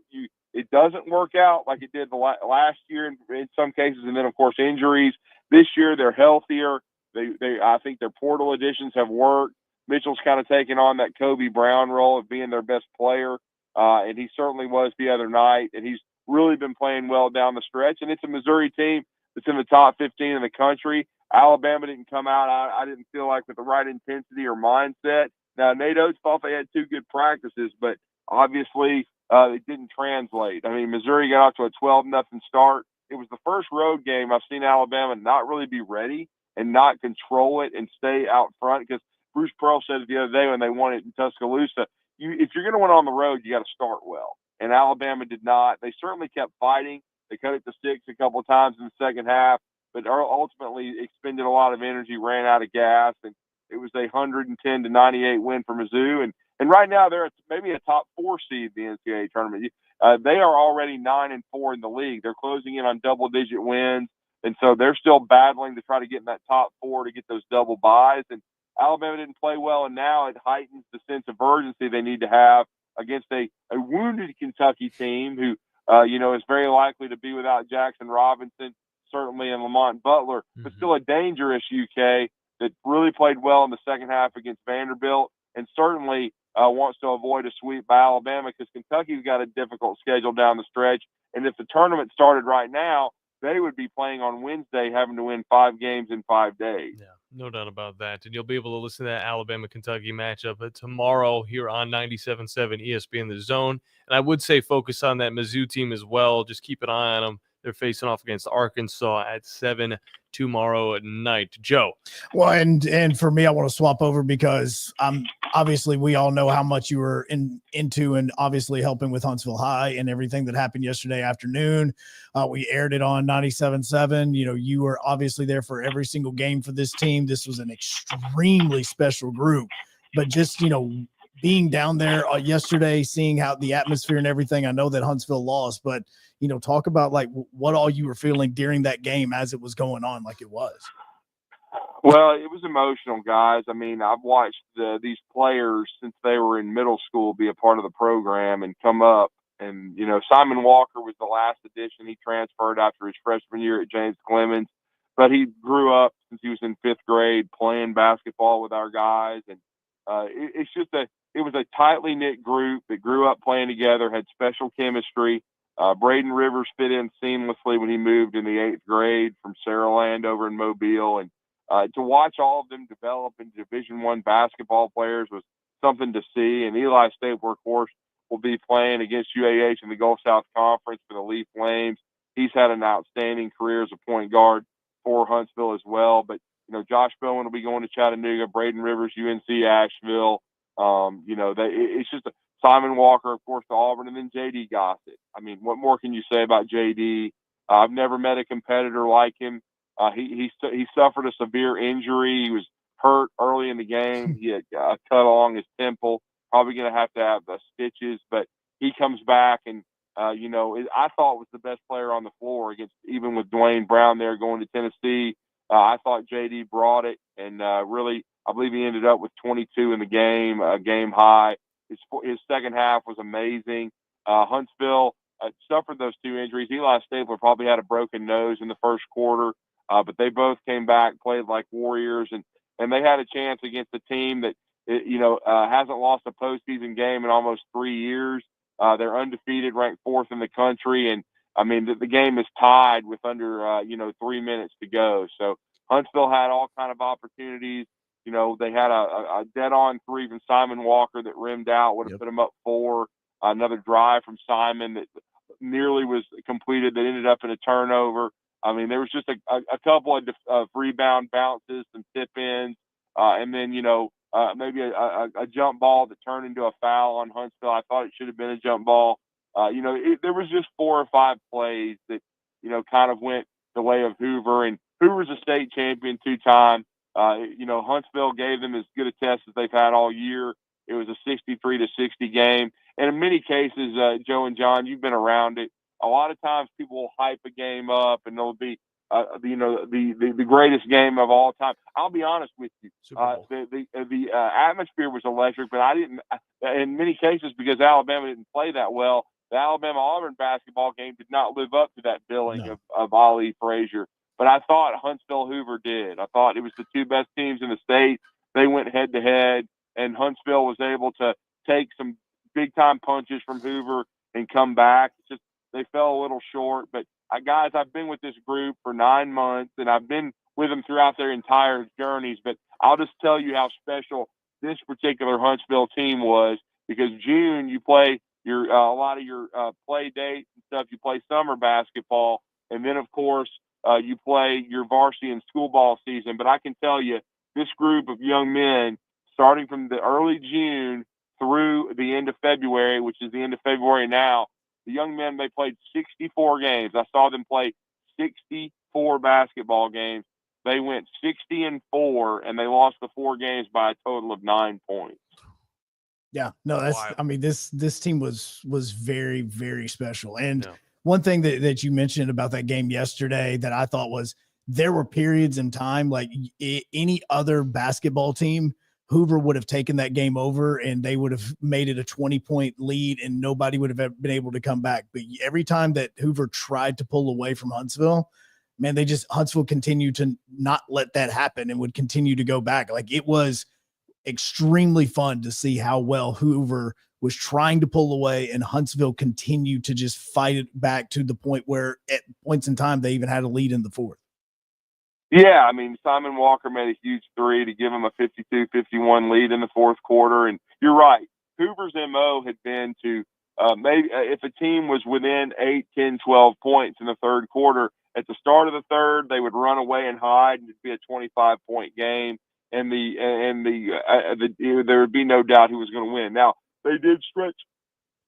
it doesn't work out like it did the last year in some cases, and then of course injuries. This year they're healthier. I think their portal additions have worked. Mitchell's kind of taken on that Kobe Brown role of being their best player, and he certainly was the other night. And he's really been playing well down the stretch. And it's a Missouri team that's in the top 15 in the country. Alabama didn't come out, I didn't feel like, with the right intensity or mindset. Now, Nate Oates thought they had 2 good practices, but obviously it didn't translate. I mean, Missouri got off to a 12-0 start. It was the first road game I've seen Alabama not really be ready and not control it and stay out front, because Bruce Pearl said it the other day when they won it in Tuscaloosa, if you're going to win on the road, you got to start well. And Alabama did not. They certainly kept fighting. They cut it to 6 a couple of times in the second half, but ultimately expended a lot of energy, ran out of gas, and it was a 110-98 win for Mizzou. And right now they're maybe a top 4 seed in the NCAA tournament. They are already 9-4 in the league. They're closing in on double-digit wins, and so they're still battling to try to get in that top 4 to get those double buys. And Alabama didn't play well, and now it heightens the sense of urgency they need to have against a wounded Kentucky team who, is very likely to be without Jackson Robinson, certainly, and Lamont Butler, but still a dangerous UK that really played well in the second half against Vanderbilt, and certainly wants to avoid a sweep by Alabama, because Kentucky's got a difficult schedule down the stretch. And if the tournament started right now, they would be playing on Wednesday, having to win 5 games in 5 days. Yeah, no doubt about that. And you'll be able to listen to that Alabama-Kentucky matchup tomorrow here on 97.7 ESPN The Zone. And I would say focus on that Mizzou team as well. Just keep an eye on them. They're facing off against Arkansas at 7 tomorrow night. Joe. Well, and for me, I want to swap over because obviously we all know how much you were into and obviously helping with Huntsville High and everything that happened yesterday afternoon. We aired it on 97.7. You were obviously there for every single game for this team. This was an extremely special group, but just, being down there yesterday, seeing how the atmosphere and everything, I know that Huntsville lost, but talk about like what all you were feeling during that game as it was going on, like it was. Well, it was emotional, guys. I mean, I've watched these players since they were in middle school be a part of the program and come up. And, Simon Walker was the last addition. He transferred after his freshman year at James Clemens, but he grew up since he was in 5th grade playing basketball with our guys. And it was a tightly knit group that grew up playing together, had special chemistry. Braden Rivers fit in seamlessly when he moved in the 8th grade from Saraland over in Mobile. And to watch all of them develop into Division I basketball players was something to see. And Eli Stapler, of course, will be playing against UAH in the Gulf South Conference for the Leaf Flames. He's had an outstanding career as a point guard for Huntsville as well. But, Josh Bowen will be going to Chattanooga, Braden Rivers, UNC Asheville. It's just Simon Walker, of course, to Auburn, and then J.D. Gossett. I mean, what more can you say about J.D.? I've never met a competitor like him. He suffered a severe injury. He was hurt early in the game. He had a cut along his temple. Probably going to have the stitches, but he comes back and, I thought was the best player on the floor even with Dwayne Brown there going to Tennessee. I thought J.D. brought it, and really, I believe he ended up with 22 in the game, game high. His second half was amazing. Huntsville suffered those 2 injuries. Eli Stapler probably had a broken nose in the first quarter, but they both came back, played like warriors, and they had a chance against a team that hasn't lost a postseason game in almost 3 years. They're undefeated, ranked 4th in the country, and I mean the game is tied with under 3 minutes to go. So Huntsville had all kind of opportunities. They had a dead-on 3 from Simon Walker that rimmed out, would have put them up 4. Another drive from Simon that nearly was completed that ended up in a turnover. I mean, there was just a couple of rebound bounces, some tip-ins, and then, maybe a jump ball that turned into a foul on Huntsville. I thought it should have been a jump ball. There was just 4 or 5 plays that, kind of went the way of Hoover. And Hoover's a state champion 2-time. Huntsville gave them as good a test as they've had all year. It was a 63-60 game. And in many cases, Joe and John, you've been around it. A lot of times people will hype a game up and there'll be the greatest game of all time. I'll be honest with you. The atmosphere was electric, but I didn't, in many cases, because Alabama didn't play that well. The Alabama-Auburn basketball game did not live up to that billing of Ali Frazier. But I thought Huntsville-Hoover did. I thought it was the two best teams in the state. They went head-to-head, and Huntsville was able to take some big-time punches from Hoover and come back. It's just they fell a little short. But, guys, I've been with this group for 9 months, and I've been with them throughout their entire journeys. But I'll just tell you how special this particular Huntsville team was, because June you play a lot of your play dates and stuff. You play summer basketball, and then, of course, you play your varsity and school ball season. But I can tell you, this group of young men, starting from the early June through the end of February, which is the end of February now, the young men, they played 64 games. I saw them play 64 basketball games. They went 60-4, and they lost the 4 games by a total of 9 points. Yeah, no, this team was very, very special. And one thing that you mentioned about that game yesterday that I thought was there were periods in time, like any other basketball team, Hoover would have taken that game over and they would have made it a 20-point lead and nobody would have been able to come back. But every time that Hoover tried to pull away from Huntsville, man, Huntsville continued to not let that happen and would continue to go back. Like, it was extremely fun to see how well Hoover was trying to pull away and Huntsville continued to just fight it back to the point where at points in time they even had a lead in the fourth. Yeah, I mean, Simon Walker made a huge three to give him a 52-51 lead in the fourth quarter. And you're right. Hoover's MO had been to maybe if a team was within 8, 10, 12 points in the third quarter, at the start of the third, they would run away and hide, and it'd be a 25-point game. And there would be no doubt who was going to win. Now, they did stretch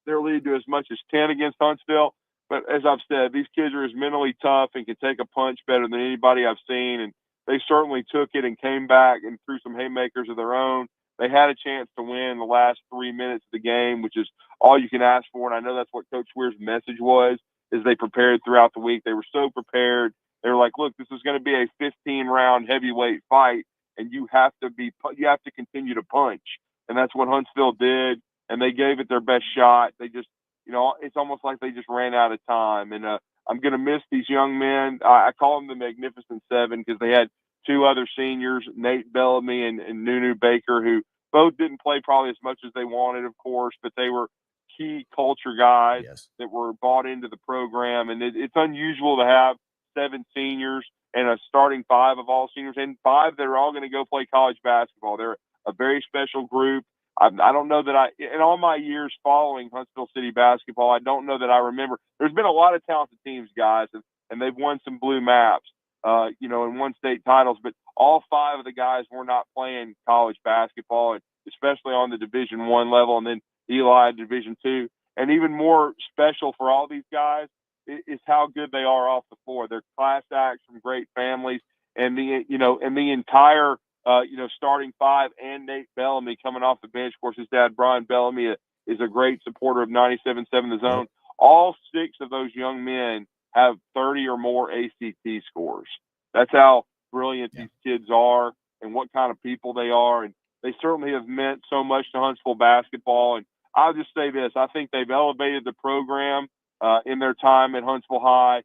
their lead to as much as 10 against Huntsville. But as I've said, these kids are as mentally tough and can take a punch better than anybody I've seen. And they certainly took it and came back and threw some haymakers of their own. They had a chance to win the last 3 minutes of the game, which is all you can ask for. And I know that's what Coach Weir's message was, is they prepared throughout the week. They were so prepared. They were like, look, this is going to be a 15-round heavyweight fight, and you have to continue to punch. And that's what Huntsville did, and they gave it their best shot. They just, it's almost like they just ran out of time. And I'm going to miss these young men. I call them the Magnificent Seven because they had 2 other seniors, Nate Bellamy and Nunu Baker, who both didn't play probably as much as they wanted, of course, but they were key culture guys that were bought into the program. And it's unusual to have 7 seniors and a starting 5 of all seniors, and 5 that are all going to go play college basketball. They're a very special group. I don't know that in all my years following Huntsville City basketball, I don't know that I remember. There's been a lot of talented teams, guys, and they've won some blue maps, and won state titles, but all 5 of the guys were not playing college basketball, and especially on the Division I level, and then Eli Division II. And even more special for all these guys is how good they are off the floor. They're class acts from great families, and the entire starting 5 and Nate Bellamy coming off the bench. Of course, his dad, Brian Bellamy, is a great supporter of 97.7 The Zone. All 6 of those young men have 30 or more ACT scores. That's how brilliant these kids are and what kind of people they are. And they certainly have meant so much to Huntsville basketball. And I'll just say this. I think they've elevated the program in their time at Huntsville High.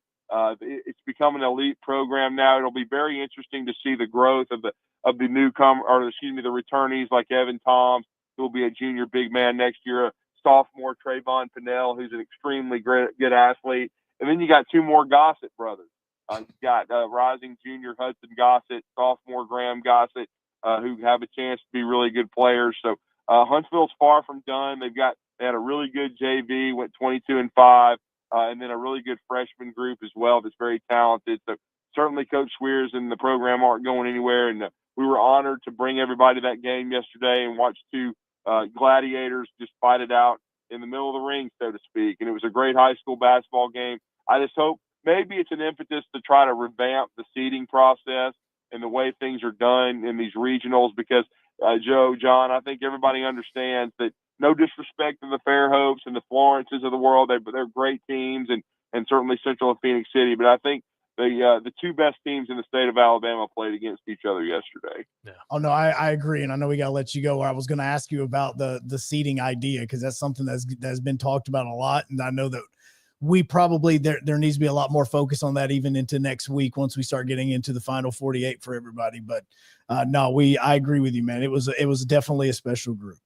It's become an elite program now. It'll be very interesting to see the growth of the the returnees like Evan Toms, who will be a junior big man next year, a sophomore Trayvon Pinnell, who's an extremely good athlete. And then you got 2 more Gossett brothers. You got rising junior Hudson Gossett, sophomore Graham Gossett, who have a chance to be really good players. So Huntsville's far from done. They had a really good JV, went 22-5, and then a really good freshman group as well that's very talented. So certainly Coach Swears and the program aren't going anywhere, and we were honored to bring everybody to that game yesterday and watch 2 gladiators just fight it out in the middle of the ring, so to speak. And it was a great high school basketball game. I just hope maybe it's an impetus to try to revamp the seeding process and the way things are done in these regionals because, John, I think everybody understands that no disrespect to the Fairhopes and the Florences of the world. They're great teams and certainly Central and Phoenix City. But I think the two best teams in the state of Alabama played against each other yesterday. Oh no, I agree, and I know we gotta let you go. I was going to ask you about the seating idea because that's something that's been talked about a lot, and I know that we probably there needs to be a lot more focus on that even into next week once we start getting into the final 48 for everybody. But no, I agree with you, man. It was definitely a special group.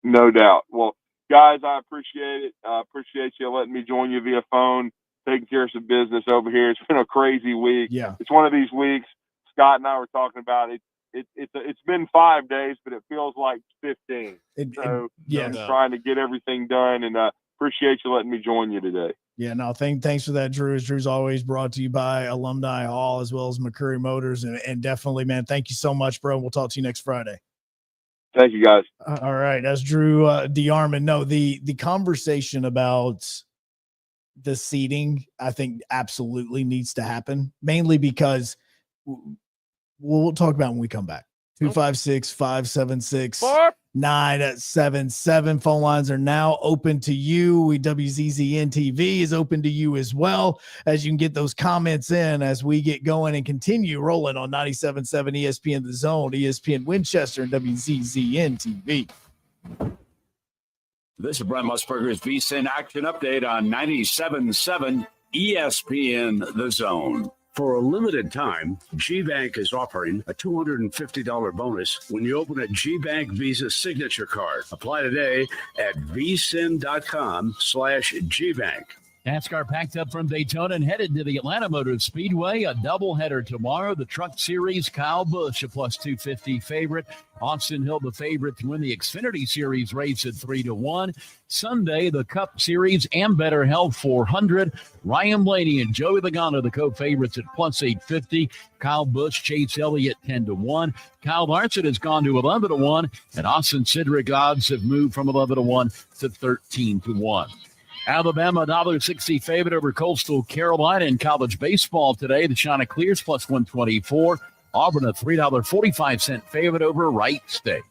No doubt. Well, guys, I appreciate it. I appreciate you letting me join you via phone, taking care of some business over here. It's been a crazy week. Yeah. It's one of these weeks. Scott and I were talking about it. It's been 5 days, but it feels like 15. I'm trying to get everything done, and appreciate you letting me join you today. Yeah, no, thanks for that, Drew. Drew's always brought to you by Alumni Hall as well as McCurry Motors, and definitely, man, thank you so much, bro. We'll talk to you next Friday. Thank you, guys. All right, that's Drew DeArmond. No, the conversation about the seating, I think, absolutely needs to happen, mainly because we'll talk about when we come back. 256-576-977. Phone lines are now open to you. WZZN TV is open to you as well, as you can get those comments in as we get going and continue rolling on 97.7 ESPN The Zone, ESPN Winchester, and WZZN TV. This is Brent Musburger's VSiN Action Update on 97.7 ESPN The Zone. For a limited time, GBank is offering a $250 bonus when you open a GBank Visa signature card. Apply today at vsin.com/GBank. NASCAR packed up from Daytona and headed to the Atlanta Motor Speedway. A doubleheader tomorrow. The Truck Series, Kyle Busch, a +250 favorite. Austin Hill, the favorite to win the Xfinity Series race at 3-1. Sunday, the Cup Series, Ambetter Health 400. Ryan Blaney and Joey Logano, the co-favorites at +850. Kyle Busch, Chase Elliott 10-1. Kyle Larson has gone to 11-1, and Austin Cindric odds have moved from 11-1 to 13-1. Alabama, $1.60 favorite over Coastal Carolina in college baseball today. The Chanticleers +124. Auburn, a $3.45 favorite over Wright State.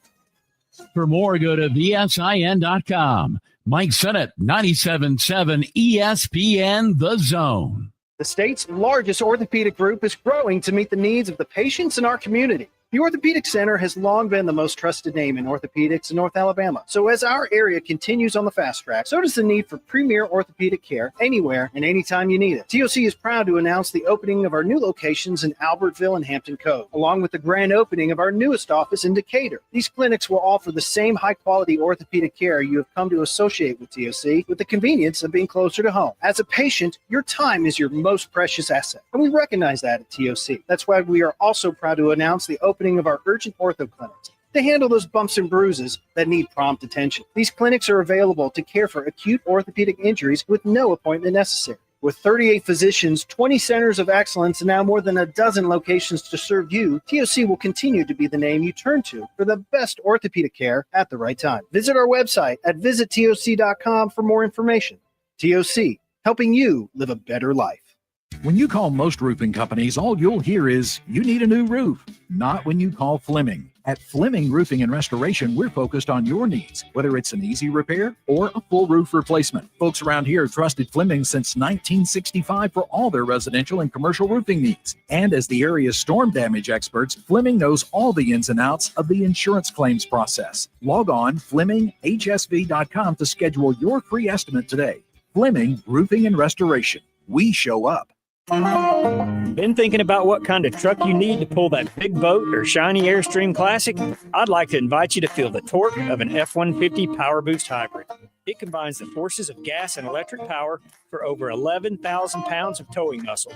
For more, go to VSIN.com. Mike Sennett, 97.7 ESPN The Zone. The state's largest orthopedic group is growing to meet the needs of the patients in our community. The Orthopedic Center has long been the most trusted name in orthopedics in North Alabama. So as our area continues on the fast track, so does the need for premier orthopedic care anywhere and anytime you need it. TOC is proud to announce the opening of our new locations in Albertville and Hampton Cove, along with the grand opening of our newest office in Decatur. These clinics will offer the same high-quality orthopedic care you have come to associate with TOC, with the convenience of being closer to home. As a patient, your time is your most precious asset, and we recognize that at TOC. That's why we are also proud to announce the opening of our urgent ortho clinics to handle those bumps and bruises that need prompt attention. These clinics are available to care for acute orthopedic injuries with no appointment necessary. With 38 physicians, 20 centers of excellence, and now more than a dozen locations to serve you, TOC will continue to be the name you turn to for the best orthopedic care at the right time. Visit our website at visittoc.com for more information. TOC, helping you live a better life. When you call most roofing companies, all you'll hear is, you need a new roof. Not when you call Fleming. At Fleming Roofing and Restoration, we're focused on your needs, whether it's an easy repair or a full roof replacement. Folks around here have trusted Fleming since 1965 for all their residential and commercial roofing needs. And as the area's storm damage experts, Fleming knows all the ins and outs of the insurance claims process. Log on FlemingHSV.com to schedule your free estimate today. Fleming Roofing and Restoration. We show up. Been thinking about what kind of truck you need to pull that big boat or shiny Airstream Classic? I'd like to invite you to feel the torque of an F-150 Power Boost Hybrid. It combines the forces of gas and electric power for over 11,000 pounds of towing muscle.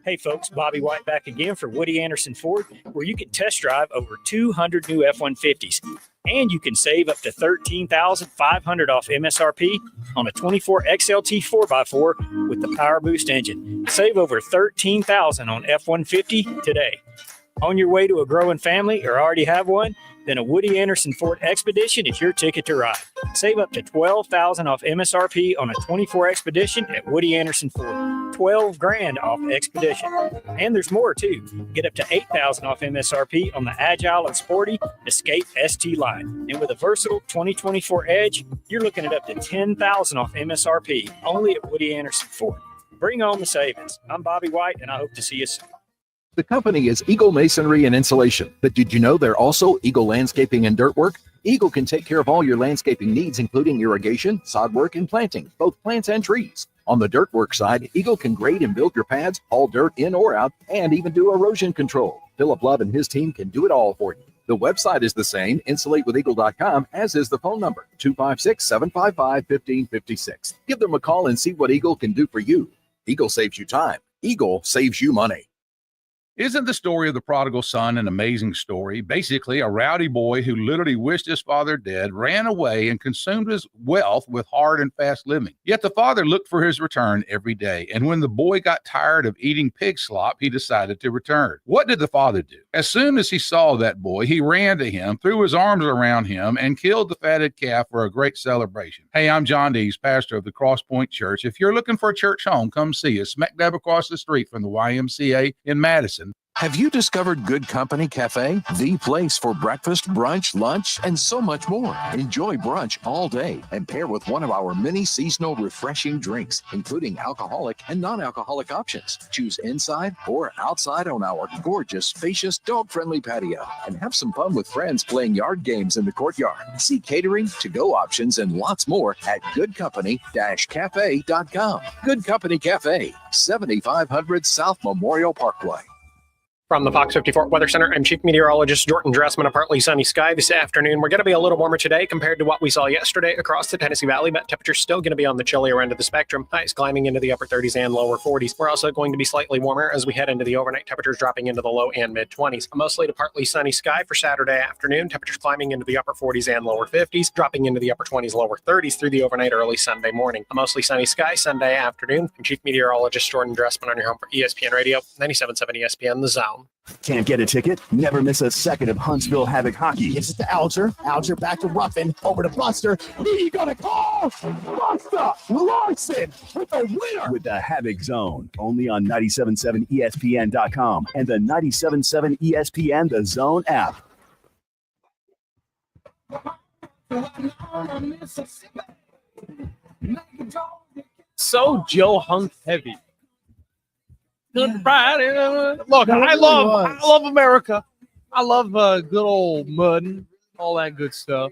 Hey folks, Bobby White back again for Woody Anderson Ford, where you can test drive over 200 new F-150s. And you can save up to $13,500 off MSRP on a 24 XLT 4x4 with the Power Boost engine. Save over $13,000 on F-150 today. On your way to a growing family or already have one? Then a Woody Anderson Ford Expedition is your ticket to ride. Save up to $12,000 off MSRP on a 24 Expedition at Woody Anderson Ford. $12,000 off Expedition. And there's more too. Get up to $8,000 off MSRP on the Agile and Sporty Escape ST line. And with a versatile 2024 Edge, you're looking at up to $10,000 off MSRP only at Woody Anderson Ford. Bring on the savings. I'm Bobby White, and I hope to see you soon. The company is Eagle Masonry and Insulation, but did you know they're also Eagle Landscaping and Dirt Work? Eagle can take care of all your landscaping needs, including irrigation, sod work, and planting, both plants and trees. On the dirt work side, Eagle can grade and build your pads, haul dirt in or out, and even do erosion control. Philip Love and his team can do it all for you. The website is the same, insulatewitheagle.com, as is the phone number, 256-755-1556. Give them a call and see what Eagle can do for you. Eagle saves you time. Eagle saves you money. Isn't the story of the prodigal son an amazing story? Basically, a rowdy boy who literally wished his father dead, ran away, and consumed his wealth with hard and fast living. Yet the father looked for his return every day, and when the boy got tired of eating pig slop, he decided to return. What did the father do? As soon as he saw that boy, he ran to him, threw his arms around him, and killed the fatted calf for a great celebration. Hey, I'm John Dees, pastor of the Cross Point Church. If you're looking for a church home, come see us, smack dab across the street from the YMCA in Madison. Have you discovered Good Company Cafe? The place for breakfast, brunch, lunch, and so much more. Enjoy brunch all day and pair with one of our many seasonal refreshing drinks, including alcoholic and non-alcoholic options. Choose inside or outside on our gorgeous, spacious, dog-friendly patio and have some fun with friends playing yard games in the courtyard. See catering, to-go options, and lots more at goodcompany-cafe.com. Good Company Cafe, 7500 South Memorial Parkway. From the Fox 54 Weather Center, I'm Chief Meteorologist Jordan Dressman. A partly sunny sky this afternoon. We're going to be a little warmer today compared to what we saw yesterday across the Tennessee Valley, but temperature's still going to be on the chillier end of the spectrum. Highs climbing into the upper 30s and lower 40s. We're also going to be slightly warmer as we head into the overnight. Temperatures dropping into the low and mid 20s. A mostly to partly sunny sky for Saturday afternoon. Temperatures climbing into the upper 40s and lower 50s, dropping into the upper 20s, lower 30s through the overnight early Sunday morning. A mostly sunny sky Sunday afternoon. I'm Chief Meteorologist Jordan Dressman on your home for ESPN Radio, 97.7 ESPN, The Zone. Can't get a ticket? Never miss a second of Huntsville Havoc hockey. Gives it to Alger. Alger back to Ruffin. Over to Buster. Who you gonna call? Buster Larson with the winner. With the Havoc Zone. Only on 97.7 ESPN.com and the 97.7 ESPN The Zone app. So Joe Hunk heavy. Good Friday. Look, I love America. I love good old mudding, all that good stuff.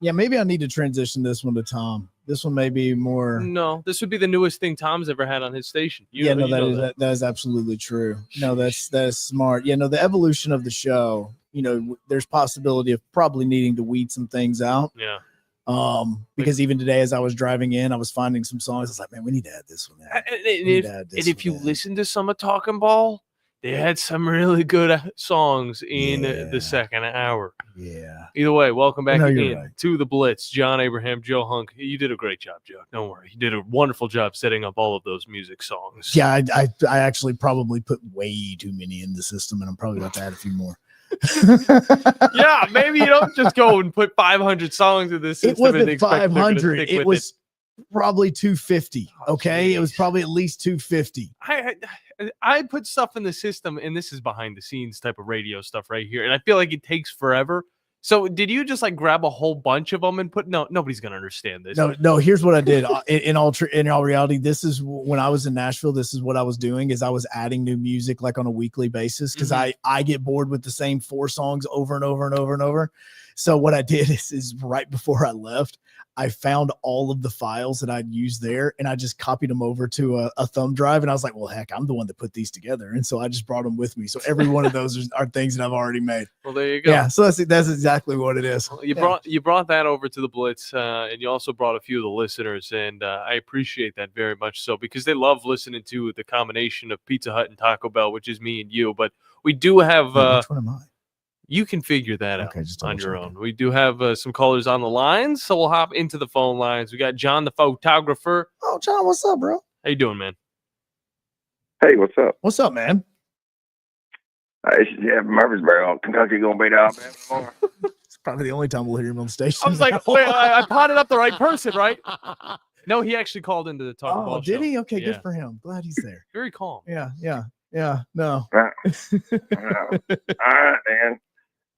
Yeah, maybe I need to transition this one to Tom. This one may be more. No, this would be the newest thing Tom's ever had on his station. That is absolutely true. No, that is smart. Yeah, no, the evolution of the show. There's possibility of probably needing to weed some things out. Yeah. Because even today, as I was driving in, I was finding some songs. I was like, man, we need to add this one. If you listen to some of Talking Ball, they had some really good songs in the second hour. Yeah. Either way, welcome back again right. to the Blitz. John Abraham, Joe Hunk. You did a great job, Joe. Don't worry. You did a wonderful job setting up all of those music songs. Yeah, I actually probably put way too many in the system, and I'm probably about to add a few more. Yeah, maybe you don't just go and put 500 songs in this system. It wasn't 500. It was probably 250. Okay, it was probably at least 250. I put stuff in the system, and this is behind the scenes type of radio stuff right here, and I feel like it takes forever. So did you just like grab a whole bunch of them and put? No, nobody's gonna understand this. No. Here's what I did. In all reality, this is when I was in Nashville. This is what I was doing: is I was adding new music like on a weekly basis because I get bored with the same 4 songs over and over and over and over. So what I did is right before I left, I found all of the files that I'd used there, and I just copied them over to a thumb drive. And I was like, well, heck, I'm the one that put these together. And so I just brought them with me. So every one of those are things that I've already made. Well, there you go. Yeah, so that's exactly what it is. You brought that over to the Blitz, and you also brought a few of the listeners, and I appreciate that very much so because they love listening to the combination of Pizza Hut and Taco Bell, which is me and you. But we do have which one am I? You can figure that out on your own. We do have some callers on the lines, so we'll hop into the phone lines. We got John, the photographer. Oh, John, what's up, bro? How you doing, man? Hey, what's up? What's up, man? It's Jeff Murfreesboro. Kentucky gonna beat Alabama tomorrow. It's probably the only time we'll hear him on the station. I was like, wait, I potted up the right person, right? No, he actually called into the Talk Ball did show. he? Okay, Yeah. good for him. Glad he's there. Very calm. Yeah. No. All right, man.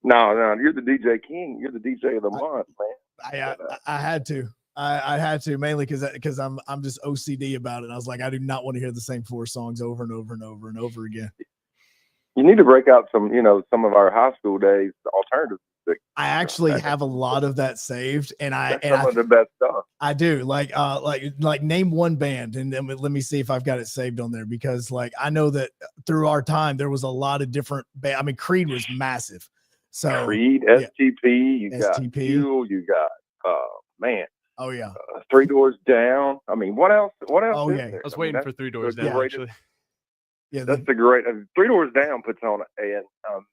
No, you're the DJ King. You're the DJ of the month, man. I had to. I had to, mainly because I'm just OCD about it. I was like, I do not want to hear the same 4 songs over and over and over and over again. You need to break out some some of our high school days alternative music. I actually have a lot of that saved, and Some of the best stuff. I do like name one band, and then let me see if I've got it saved on there, because like I know that through our time there was a lot of different I mean, Creed was massive. So Creed, STP, you got Fuel, you got man. Oh yeah. 3 Doors Down. I mean, what else? What else? Oh is yeah. there? I was waiting for 3 Doors Down, actually. Yeah, that's the great. 3 Doors Down puts on an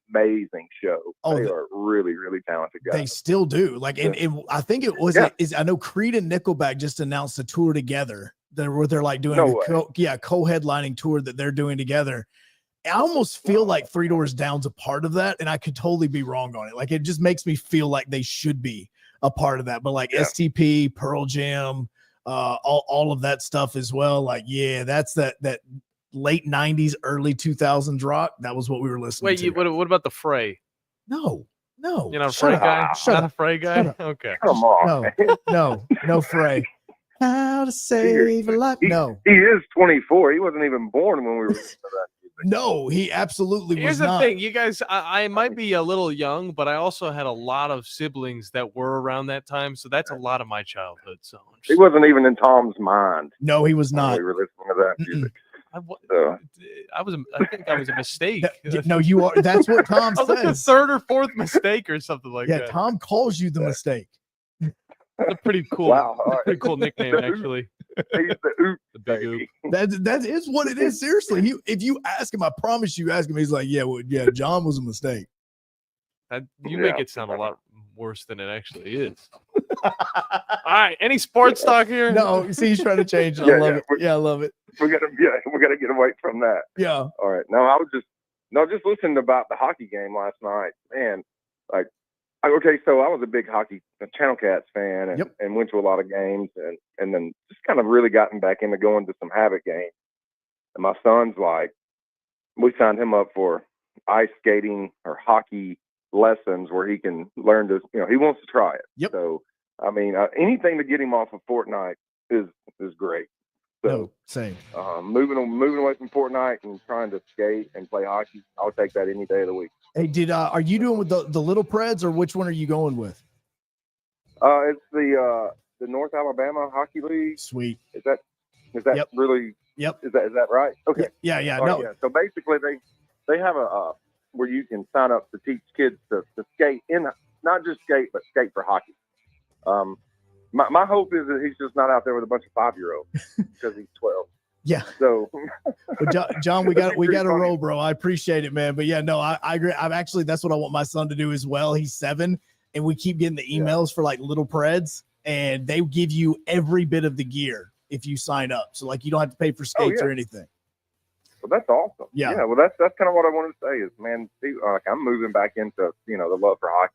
amazing show. Oh, they are really, really talented guys. They still do. Like, and I think it was. I know Creed and Nickelback just announced a tour together. Where they're like doing co-headlining tour that they're doing together. I almost feel like 3 Doors Down's a part of that, and I could totally be wrong on it. Like, it just makes me feel like they should be a part of that. But like STP, Pearl Jam, all of that stuff as well. Like, yeah, that's that late 90s, early 2000s rock. That was what we were listening to. Wait, what about the Fray? No. You're not a Fray guy? Not a Fray guy? Okay. Come on. No Fray. How to save a life? No. He is 24. He wasn't even born when we were listening to that music. No, he absolutely Here's was the not. thing, you guys, I might be a little young, but I also had a lot of siblings that were around that time, so that's a lot of my childhood songs. He wasn't even in Tom's mind. No, he was not. When we were listening to that music. I think I was a mistake. No, you are. That's what Tom I was like the says. 3rd or 4th mistake or something like Yeah, that. Tom calls you the mistake. That's a pretty cool, pretty cool nickname, actually. He's the big oop. That is what it is. Seriously, if you ask him, I promise you, ask him. He's like, yeah, John was a mistake. You make it sound a lot worse than it actually is. All right, any sports talk here? No, see, he's trying to change it. I love it. Yeah, I love it. We're gonna get away from that. Yeah. All right. No, I was just listening about the hockey game last night. Man, like, okay, so I was a big hockey Channel Cats fan and went to a lot of games and then just kind of really gotten back into going to some Havoc games. And my son's like, we signed him up for ice skating or hockey lessons where he can learn to, he wants to try it. Yep. So, I mean, anything to get him off of Fortnite is great. So, same. Moving away from Fortnite and trying to skate and play hockey, I'll take that any day of the week. Hey, are you doing with the Little Preds, or which one are you going with? It's the North Alabama Hockey League. Sweet. Is that really? Yep. Is that right? Okay. Yeah. All right, No. yeah. So basically, they have a where you can sign up to teach kids to skate not just skate, but skate for hockey. My hope is that he's just not out there with a bunch of 5-year-olds because he's 12. Yeah. So, John, we got to roll, bro. I appreciate it, man. But yeah, no, I agree. That's what I want my son to do as well. He's 7, and we keep getting the emails for like Little Preds, and they give you every bit of the gear if you sign up. So like, you don't have to pay for skates or anything. Well, that's awesome. Yeah. Well, that's kind of what I wanted to say is, man, like I'm moving back into the love for hockey,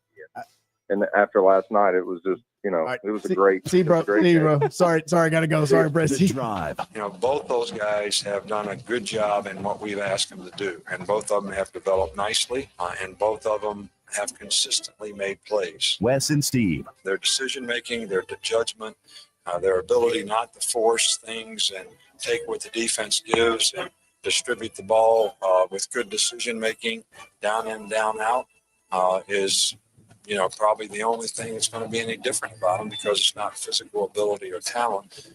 and after last night, it was just it was a great. See, bro. Sorry, I gotta go. Sorry, Brett. Drive. Both those guys have done a good job in what we've asked them to do, and both of them have developed nicely, and both of them have consistently made plays. Wes and Steve. Their decision making, their judgment, their ability not to force things and take what the defense gives and distribute the ball with good decision making, down in, down out, is probably the only thing that's going to be any different about them, because it's not physical ability or talent.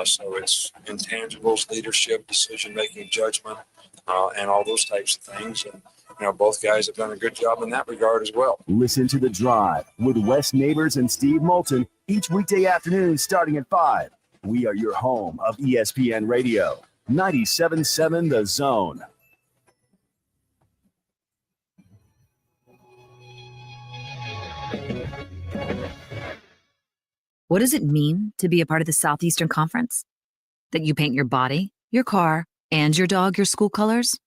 So it's intangibles, leadership, decision-making, judgment, and all those types of things. And, both guys have done a good job in that regard as well. Listen to The Drive with Wes Neighbors and Steve Moulton each weekday afternoon starting at 5. We are your home of ESPN Radio, 97.7 The Zone. What does it mean to be a part of the Southeastern Conference? That you paint your body, your car, and your dog your school colors?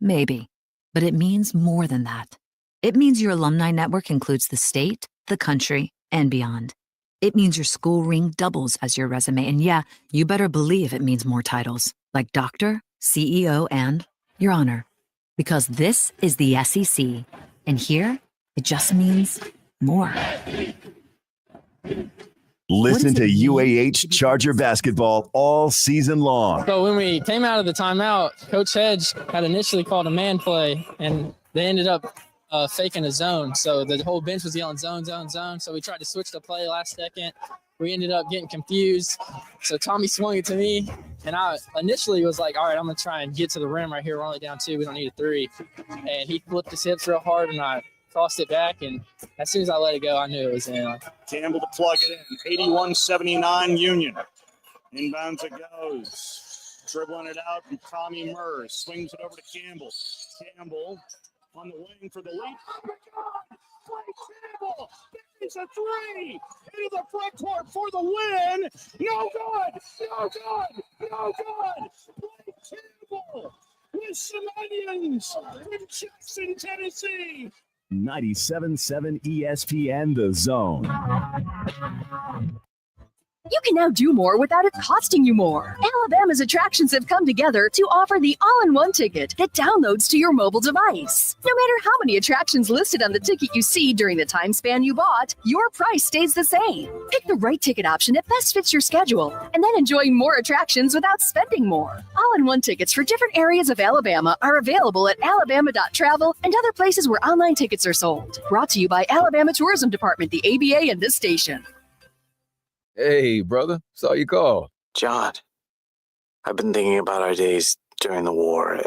Maybe. But it means more than that. It means your alumni network includes the state, the country, and beyond. It means your school ring doubles as your resume. And yeah, you better believe it means more titles, like doctor, CEO, and your honor. Because this is the SEC. And here, it just means more. Listen to UAH Charger basketball all season long. So when we came out of the timeout, Coach Hedge had initially called a man play, and they ended up faking a zone. So the whole bench was yelling zone, zone, zone. So we tried to switch the play last second. We ended up getting confused. So Tommy swung it to me, and I initially was like, all right, I'm going to try and get to the rim right here. We're only down 2. We don't need a 3. And he flipped his hips real hard, and I crossed it back, and as soon as I let it go, I knew it was in. Campbell to plug it in. 81-79 Union. Inbounds it goes. Dribbling it out from Tommy Murr. Swings it over to Campbell. Campbell on the wing for the lead. Oh, my God! Blake Campbell! It's a 3! Into the front court for the win! No good! No good! No good! Blake Campbell with some onions from Jackson, Tennessee! 97.7 ESPN The Zone. You can now do more without it costing you more. Alabama's attractions have come together to offer the all-in-one ticket that downloads to your mobile device. No matter how many attractions listed on the ticket you see during the time span you bought, your price stays the same. Pick the right ticket option that best fits your schedule, and then enjoy more attractions without spending more. All-in-one tickets for different areas of Alabama are available at alabama.travel and other places where online tickets are sold. Brought to you by Alabama Tourism Department, the ABA, and this station. Hey, brother. Saw you call. John, I've been thinking about our days during the war, and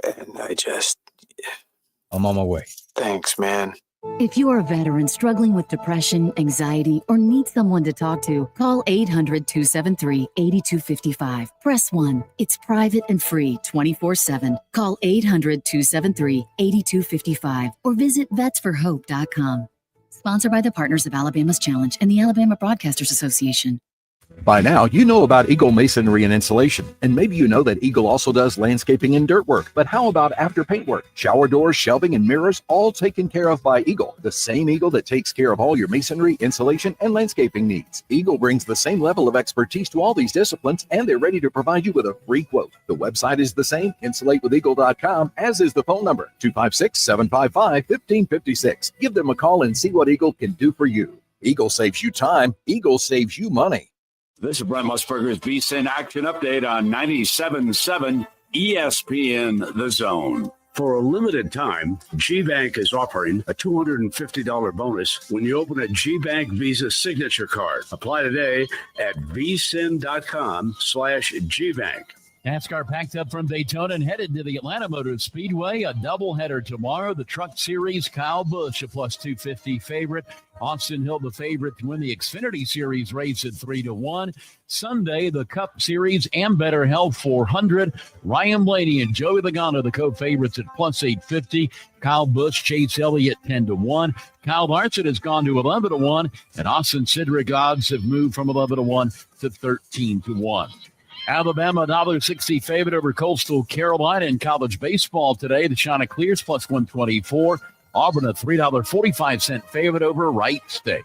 I'm on my way. Thanks, man. If you are a veteran struggling with depression, anxiety, or need someone to talk to, call 800-273-8255. Press 1. It's private and free 24/7. Call 800-273-8255 or visit vetsforhope.com. Sponsored by the Partners of Alabama's Challenge and the Alabama Broadcasters Association. By now, you know about Eagle Masonry and Insulation, and maybe you know that Eagle also does landscaping and dirt work. But how about after paint work? Shower doors, shelving, and mirrors, all taken care of by Eagle, the same Eagle that takes care of all your masonry, insulation, and landscaping needs. Eagle brings the same level of expertise to all these disciplines, and they're ready to provide you with a free quote. The website is the same, insulatewitheagle.com, as is the phone number, 256-755-1556. Give them a call and see what Eagle can do for you. Eagle saves you time. Eagle saves you money. This is Brent Musburger's VSiN Action Update on 97.7 ESPN The Zone. For a limited time, GBank is offering a $250 bonus when you open a GBank Visa signature card. Apply today at vsin.com/GBank. NASCAR packed up from Daytona and headed to the Atlanta Motor Speedway. A doubleheader tomorrow. The Truck Series, Kyle Busch, a plus 250 favorite. Austin Hill, the favorite to win the Xfinity Series race at 3-1. Sunday, the Cup Series, Ambetter held 400. Ryan Blaney and Joey Logano, the co-favorites at plus 850. Kyle Busch, Chase Elliott, 10-1. Kyle Larson has gone to 11-1, and Austin Cindric odds have moved from 11-1 to 13-1. Alabama, $1.60 favorite over Coastal Carolina in college baseball today. The Chanticleers plus 124. Auburn, a $3.45 favorite over Wright State.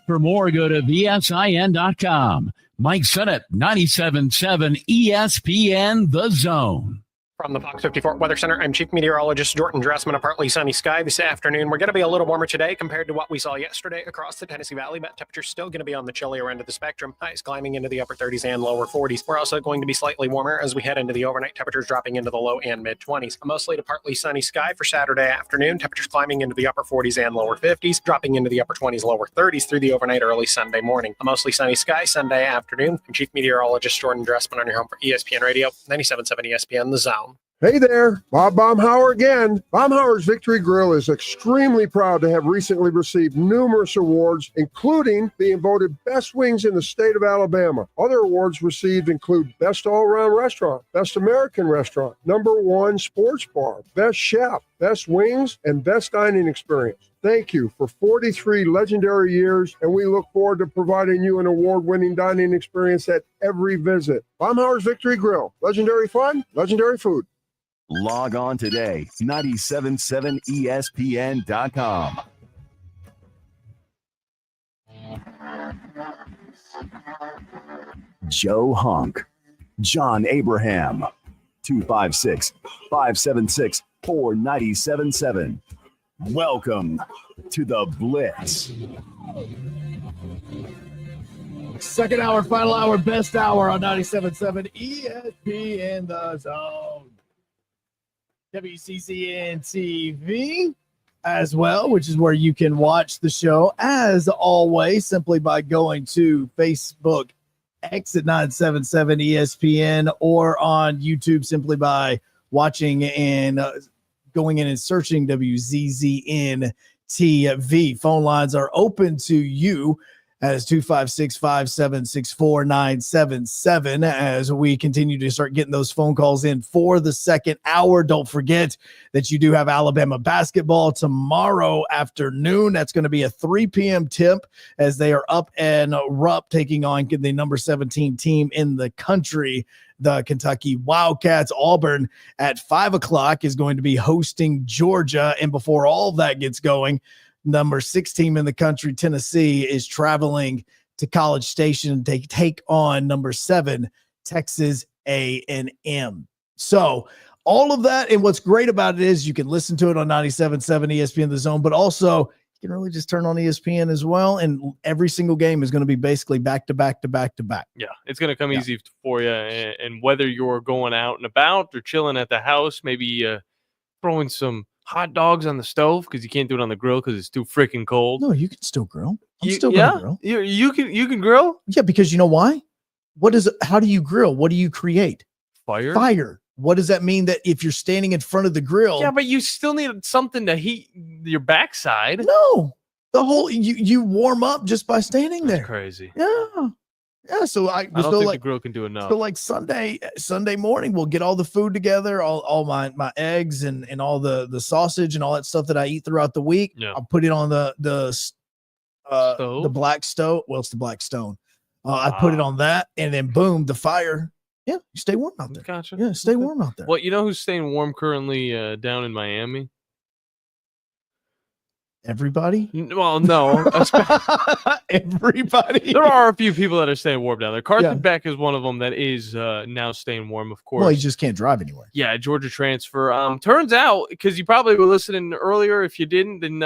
For more, go to VSIN.com. Mike Sennett, 97.7 ESPN The Zone. From the Fox 54 Weather Center, I'm Chief Meteorologist Jordan Dressman. A partly sunny sky this afternoon. We're going to be a little warmer today compared to what we saw yesterday across the Tennessee Valley, but temperatures still going to be on the chillier end of the spectrum. Highs climbing into the upper 30s and lower 40s. We're also going to be slightly warmer as we head into the overnight. Temperatures dropping into the low and mid 20s. A mostly to partly sunny sky for Saturday afternoon. Temperatures climbing into the upper 40s and lower 50s, dropping into the upper 20s, lower 30s through the overnight early Sunday morning. A mostly sunny sky Sunday afternoon. I'm Chief Meteorologist Jordan Dressman on your home for ESPN Radio, 97.7 ESPN The Zone. Hey there, Bob Baumhauer again. Baumhauer's Victory Grill is extremely proud to have recently received numerous awards, including being voted best wings in the state of Alabama. Other awards received include Best All-Around Restaurant, Best American Restaurant, #1 Sports Bar, Best Chef, Best Wings, and Best Dining Experience. Thank you for 43 legendary years, and we look forward to providing you an award-winning dining experience at every visit. Baumhauer's Victory Grill. Legendary fun, legendary food. Log on today, 977ESPN.com. Joe Hunk, John Abraham, 256-576-4977. Welcome to the Blitz. Second hour, final hour, best hour on 97.7 ESPN The Zone. WCCN TV as well, which is where you can watch the show as always simply by going to Facebook X at 977 ESPN or on YouTube simply by watching and going in and searching WZZN TV. Phone lines are open to you as 256-576-4977 as we continue to start getting those phone calls in for the second hour. Don't forget that you do have Alabama basketball tomorrow afternoon. That's going to be a 3 p.m. tip as they are up and Rupp taking on the number 17 team in the country, the Kentucky Wildcats. Auburn at 5 o'clock is going to be hosting Georgia. And before all of that gets going, number 6 team in the country, Tennessee, is traveling to College Station to take on number 7, Texas A&M. So all of that, and what's great about it is you can listen to it on 97.7 ESPN The Zone, but also you can really just turn on ESPN as well, and every single game is going to be basically back to back to back to back. Yeah, it's going to come easy for you, and whether you're going out and about or chilling at the house, maybe throwing some hot dogs on the stove because you can't do it on the grill because it's too freaking cold. No, you can still grill. I'm still gonna grill. You can grill. Yeah, because you know why? How do you grill? What do you create? Fire. Fire. What does that mean? That if you're standing in front of the grill, Yeah, but you still need something to heat your backside. no, the whole you warm up just by standing there. Crazy. Yeah. So I don't think the grill can do enough. So like Sunday morning, we'll get all the food together, all my eggs and all the sausage and all that stuff that I eat throughout the week. Yeah. I'll put it on the Stove? black stove. Well, it's the black stone. I put it on that, and then boom, the fire. Yeah, you stay warm out there. Gotcha. Yeah, stay warm out there. Well, you know who's staying warm currently down in Miami? Everybody? Well, no. Everybody. There are a few people that are staying warm down there. Carson Yeah. Beck is one of them that is now staying warm, of course. Well, you just can't drive anywhere. Yeah, Georgia transfer. Turns out, because you probably were listening earlier, if you didn't, then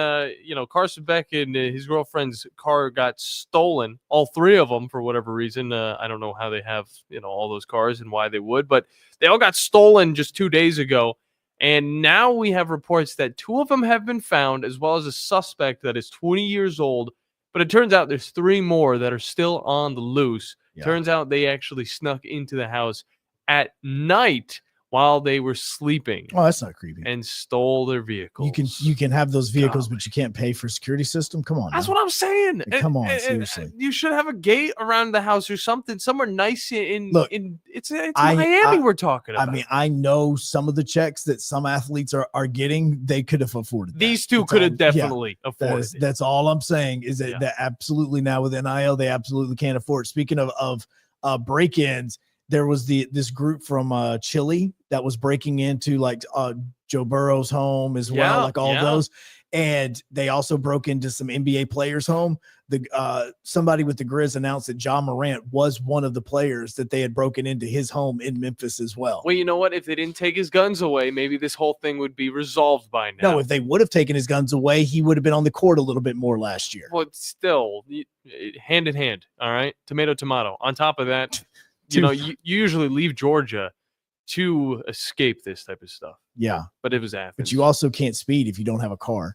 Carson Beck and his girlfriend's car got stolen. All 3 of them, for whatever reason. I don't know how they have all those cars and why they would, but they all got stolen just 2 days ago. And now we have reports that 2 of them have been found, as well as a suspect that is 20 years old. But it turns out there's 3 more that are still on the loose. Yeah. Turns out they actually snuck into the house at night while they were sleeping Oh, that's not creepy. and stole their vehicle. You can have those vehicles, but you can't pay for security system. Come on. That's now. what I'm saying. Come on, And seriously. you should have a gate around the house or something, somewhere nice Look, it's Miami we're talking about. I mean, I know some of the checks that some athletes are getting, they could have afforded. These 2 could have definitely afforded it. That's all I'm saying is that absolutely now with NIL, they absolutely can't afford. Speaking of break-ins, there was this group from Chile that was breaking into like Joe Burrow's home as well, like all those. And they also broke into some NBA players' home. Somebody with the Grizz announced that John Morant was one of the players that they had broken into his home in Memphis as well. Well, you know what? If they didn't take his guns away, maybe this whole thing would be resolved by now. No, if they would have taken his guns away, he would have been on the court a little bit more last year. Well, still, hand in hand, all right? Tomato, tomato. On top of that, you usually leave Georgia to escape this type of stuff. Yeah. But it was Athens. But you also can't speed if you don't have a car.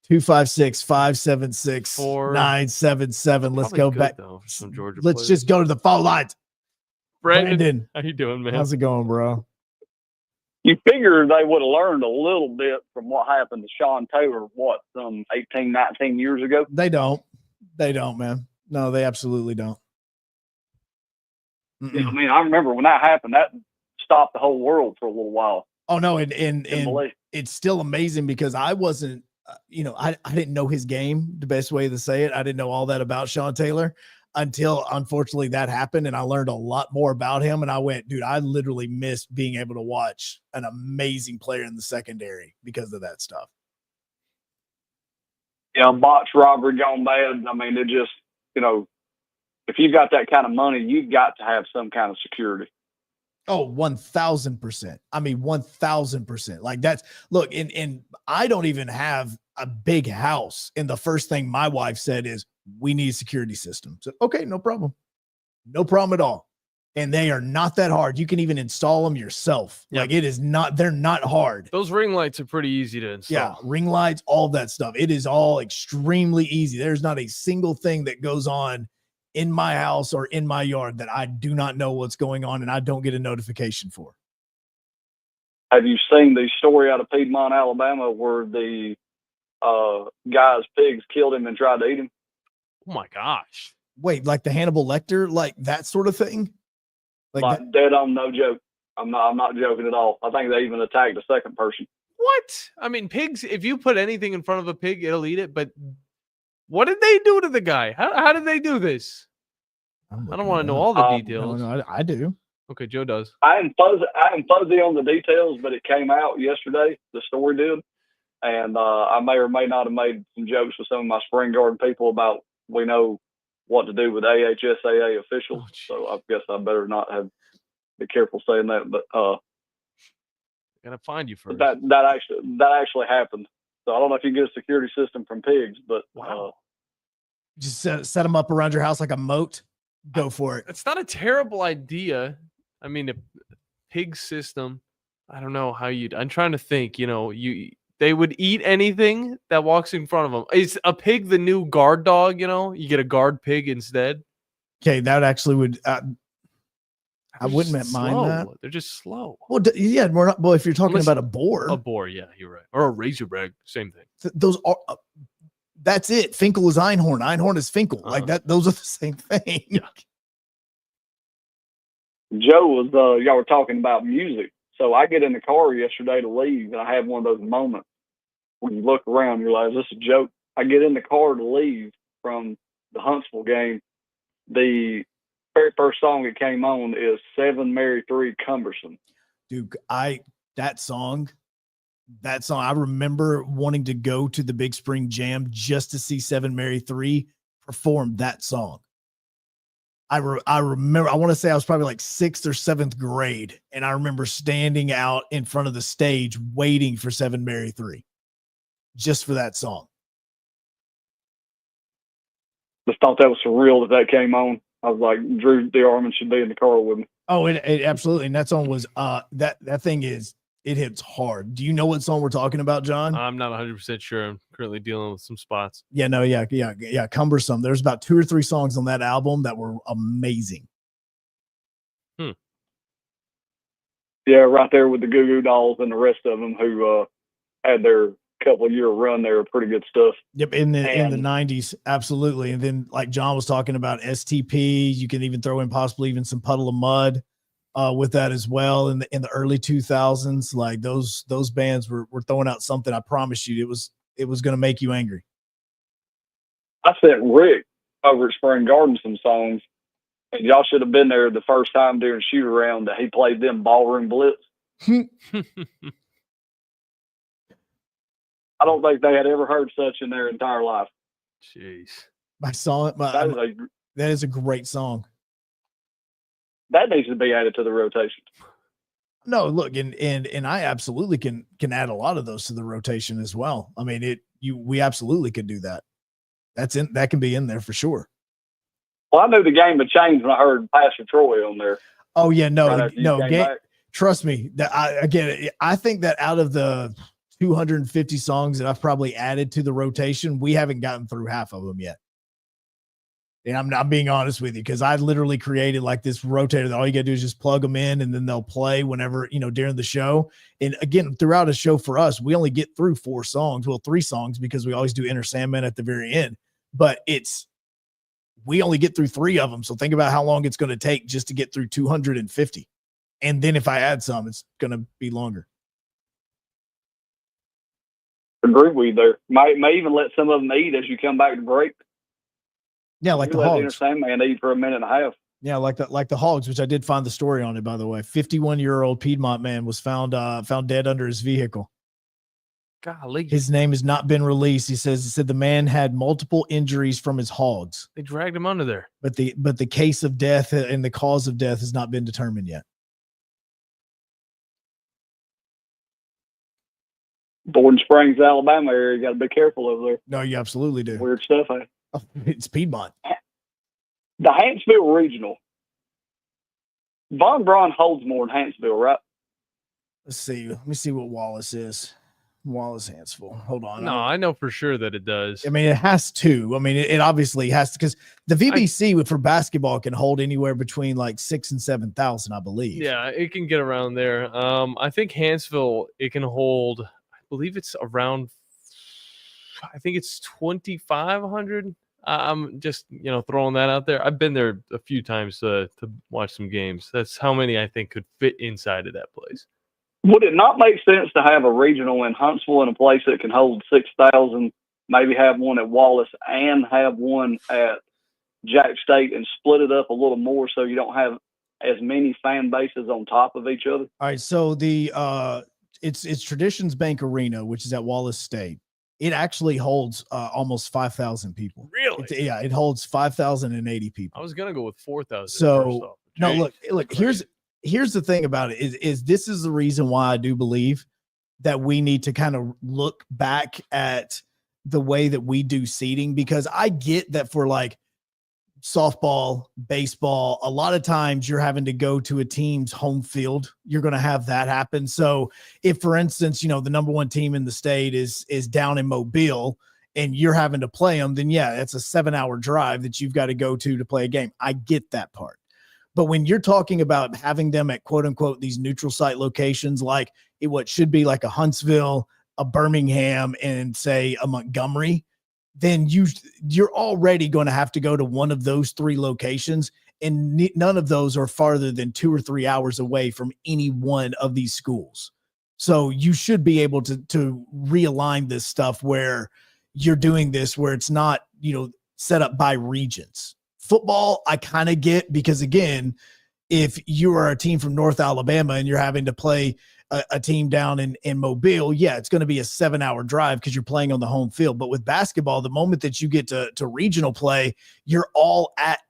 256-576-977. Let's go back. Some Georgia Let's players. just go to the phone lines. Brandon, how you doing, man? How's it going, bro? You figure they would have learned a little bit from what happened to Sean Taylor, some 18, 19 years ago? They don't, man. No, they absolutely don't. I mean, I remember when that happened, that stopped the whole world for a little while. Oh, no, and it's still amazing because I wasn't, I didn't know his game, the best way to say it. I didn't know all that about Sean Taylor until, unfortunately, that happened, and I learned a lot more about him, and I went, dude, I literally missed being able to watch an amazing player in the secondary because of that stuff. Yeah, botched robbery gone bad. I mean, it just, if you've got that kind of money, you've got to have some kind of security. Oh, 1,000%. I mean, 1,000%. Like that's look, and I don't even have a big house. And the first thing my wife said is, we need a security system. So, okay, no problem. No problem at all. And they are not that hard. You can even install them yourself. Yep. Like it is not, they're not hard. Those ring lights are pretty easy to install. Yeah, ring lights, all that stuff. It is all extremely easy. There's not a single thing that goes on in my house or in my yard that I do not know what's going on and I don't get a notification for. Have you seen the story out of Piedmont, Alabama, where the guy's pigs killed him and tried to eat him? Oh my gosh. Wait, like the Hannibal Lecter, like that sort of thing? Like dead on, no joke. I'm not joking at all. I think they even attacked a second person. What? I mean, pigs, if you put anything in front of a pig, it'll eat it. But what did they do to the guy? How did they do this? I don't want to know all the details. No, I do. Okay, Joe does. I am fuzzy on the details, but it came out yesterday. The story did. And I may or may not have made some jokes with some of my spring garden people about we know what to do with AHSAA officials. So I guess I better not be careful saying that. But Gotta find you first. that actually happened. So I don't know if you get a security system from pigs, but just set them up around your house like a moat. Go for it. It's not a terrible idea. I mean, a pig system. I don't know how I'm trying to think. They would eat anything that walks in front of them. Is a pig the new guard dog? You get a guard pig instead. Okay, that actually would. I wouldn't mind Slow. that. They're just slow. Well, yeah, we're not. Well, if you're talking about a boar, yeah, you're right. Or a razorback, same thing. Those are. That's it. Finkel is Einhorn. Einhorn is Finkel. Like that. Those are the same thing. Yeah. Joe was y'all were talking about music. So I get in the car yesterday to leave, and I have one of those moments when you look around, you realize this is a joke. I get in the car to leave from the Huntsville game. The very first song that came on is 7 Mary 3 Cumbersome. Dude, that song, I remember wanting to go to the Big Spring Jam just to see 7 Mary 3 perform that song. I remember, I want to say I was probably like 6th or 7th grade. And I remember standing out in front of the stage waiting for 7 Mary 3 just for that song. Just thought that was surreal that came on. I was like, Drew DeArmond should be in the car with me. Oh, it absolutely. And that song was, that thing is, it hits hard. Do you know what song we're talking about, John? I'm not 100% sure. I'm currently dealing with some spots. Yeah, no, yeah. Cumbersome. There's about 2 or 3 songs on that album that were amazing. Yeah, right there with the Goo Goo Dolls and the rest of them who had their couple of year run there. Pretty good stuff. Yep, in the 90s, absolutely. And then, like John was talking about, STP. You can even throw in possibly even some Puddle of Mud with that as well. In the early 2000s, like those bands were throwing out something. I promise you, it was going to make you angry. I sent Rick over at Spring Garden some songs, and y'all should have been there the first time during shoot around that he played them Ballroom Blitz. I don't think they had ever heard such in their entire life. Jeez. That is a great song. That needs to be added to the rotation. No, look, and I absolutely can add a lot of those to the rotation as well. I mean, we absolutely could do that. That can be in there for sure. Well, I knew the game had changed when I heard Pastor Troy on there. Oh yeah, trust me. I think that out of the 250 songs that I've probably added to the rotation, we haven't gotten through half of them yet. And I'm not being honest with you, because I literally created like this rotator that all you got to do is just plug them in and then they'll play whenever, during the show. And again, throughout a show for us, we only get through 4 songs, 3 songs, because we always do Enter Sandman at the very end. But we only get through 3 of them. So think about how long it's going to take just to get through 250. And then if I add some, it's going to be longer. Agree with you there. May even let some of them eat as you come back to break. Yeah, like the Hogs. Man, eat for a minute and a half. Yeah, like the Hogs, which I did find the story on it, by the way. 51-year-old Piedmont man was found dead under his vehicle. Golly. His name has not been released. He said the man had multiple injuries from his hogs. They dragged him under there. But the case of death and the cause of death has not been determined yet. Borden Springs, Alabama area. You got to be careful over there. No, you absolutely do. Weird stuff, eh? Oh, it's Piedmont. The Huntsville Regional. Von Braun holds more than Huntsville, right? Let's see. Let me see what Wallace is. Wallace Huntsville. Hold on. No, I know for sure that it does. I mean, it has to. I mean, it obviously has to, because the VBC for basketball can hold anywhere between like 6,000 and 7,000, I believe. Yeah, it can get around there. I think Hansville, it can hold, I believe it's around, I think it's 2,500. I'm just, throwing that out there. I've been there a few times to watch some games. That's how many I think could fit inside of that place. Would it not make sense to have a regional in Huntsville in a place that can hold 6,000, maybe have one at Wallace and have one at Jack State and split it up a little more so you don't have as many fan bases on top of each other? All right, so the it's Traditions Bank Arena, which is at Wallace State. It actually holds almost 5,000 people. Really? It holds 5,080 people. I was gonna go with 4,000. So no, look. Here's the thing about it is this is the reason why I do believe that we need to kind of look back at the way that we do seating, because I get that for like softball, baseball, a lot of times you're having to go to a team's home field. You're going to have that happen. So if, for instance, the number one team in the state is down in Mobile and you're having to play them, then yeah, it's a 7-hour drive that you've got to go to play a game. I get that part. But when you're talking about having them at quote unquote these neutral site locations, like what should be like a Huntsville, a Birmingham, and say a Montgomery, then you're already going to have to go to one of those three locations, and none of those are farther than 2 or 3 hours away from any one of these schools. So you should be able to realign this stuff where you're doing this, where it's not, set up by regions. Football, I kind of get, because again, if you are a team from North Alabama and you're having to play a team down in Mobile, yeah, it's going to be a 7-hour drive because you're playing on the home field. But with basketball, the moment that you get to regional play, you're all at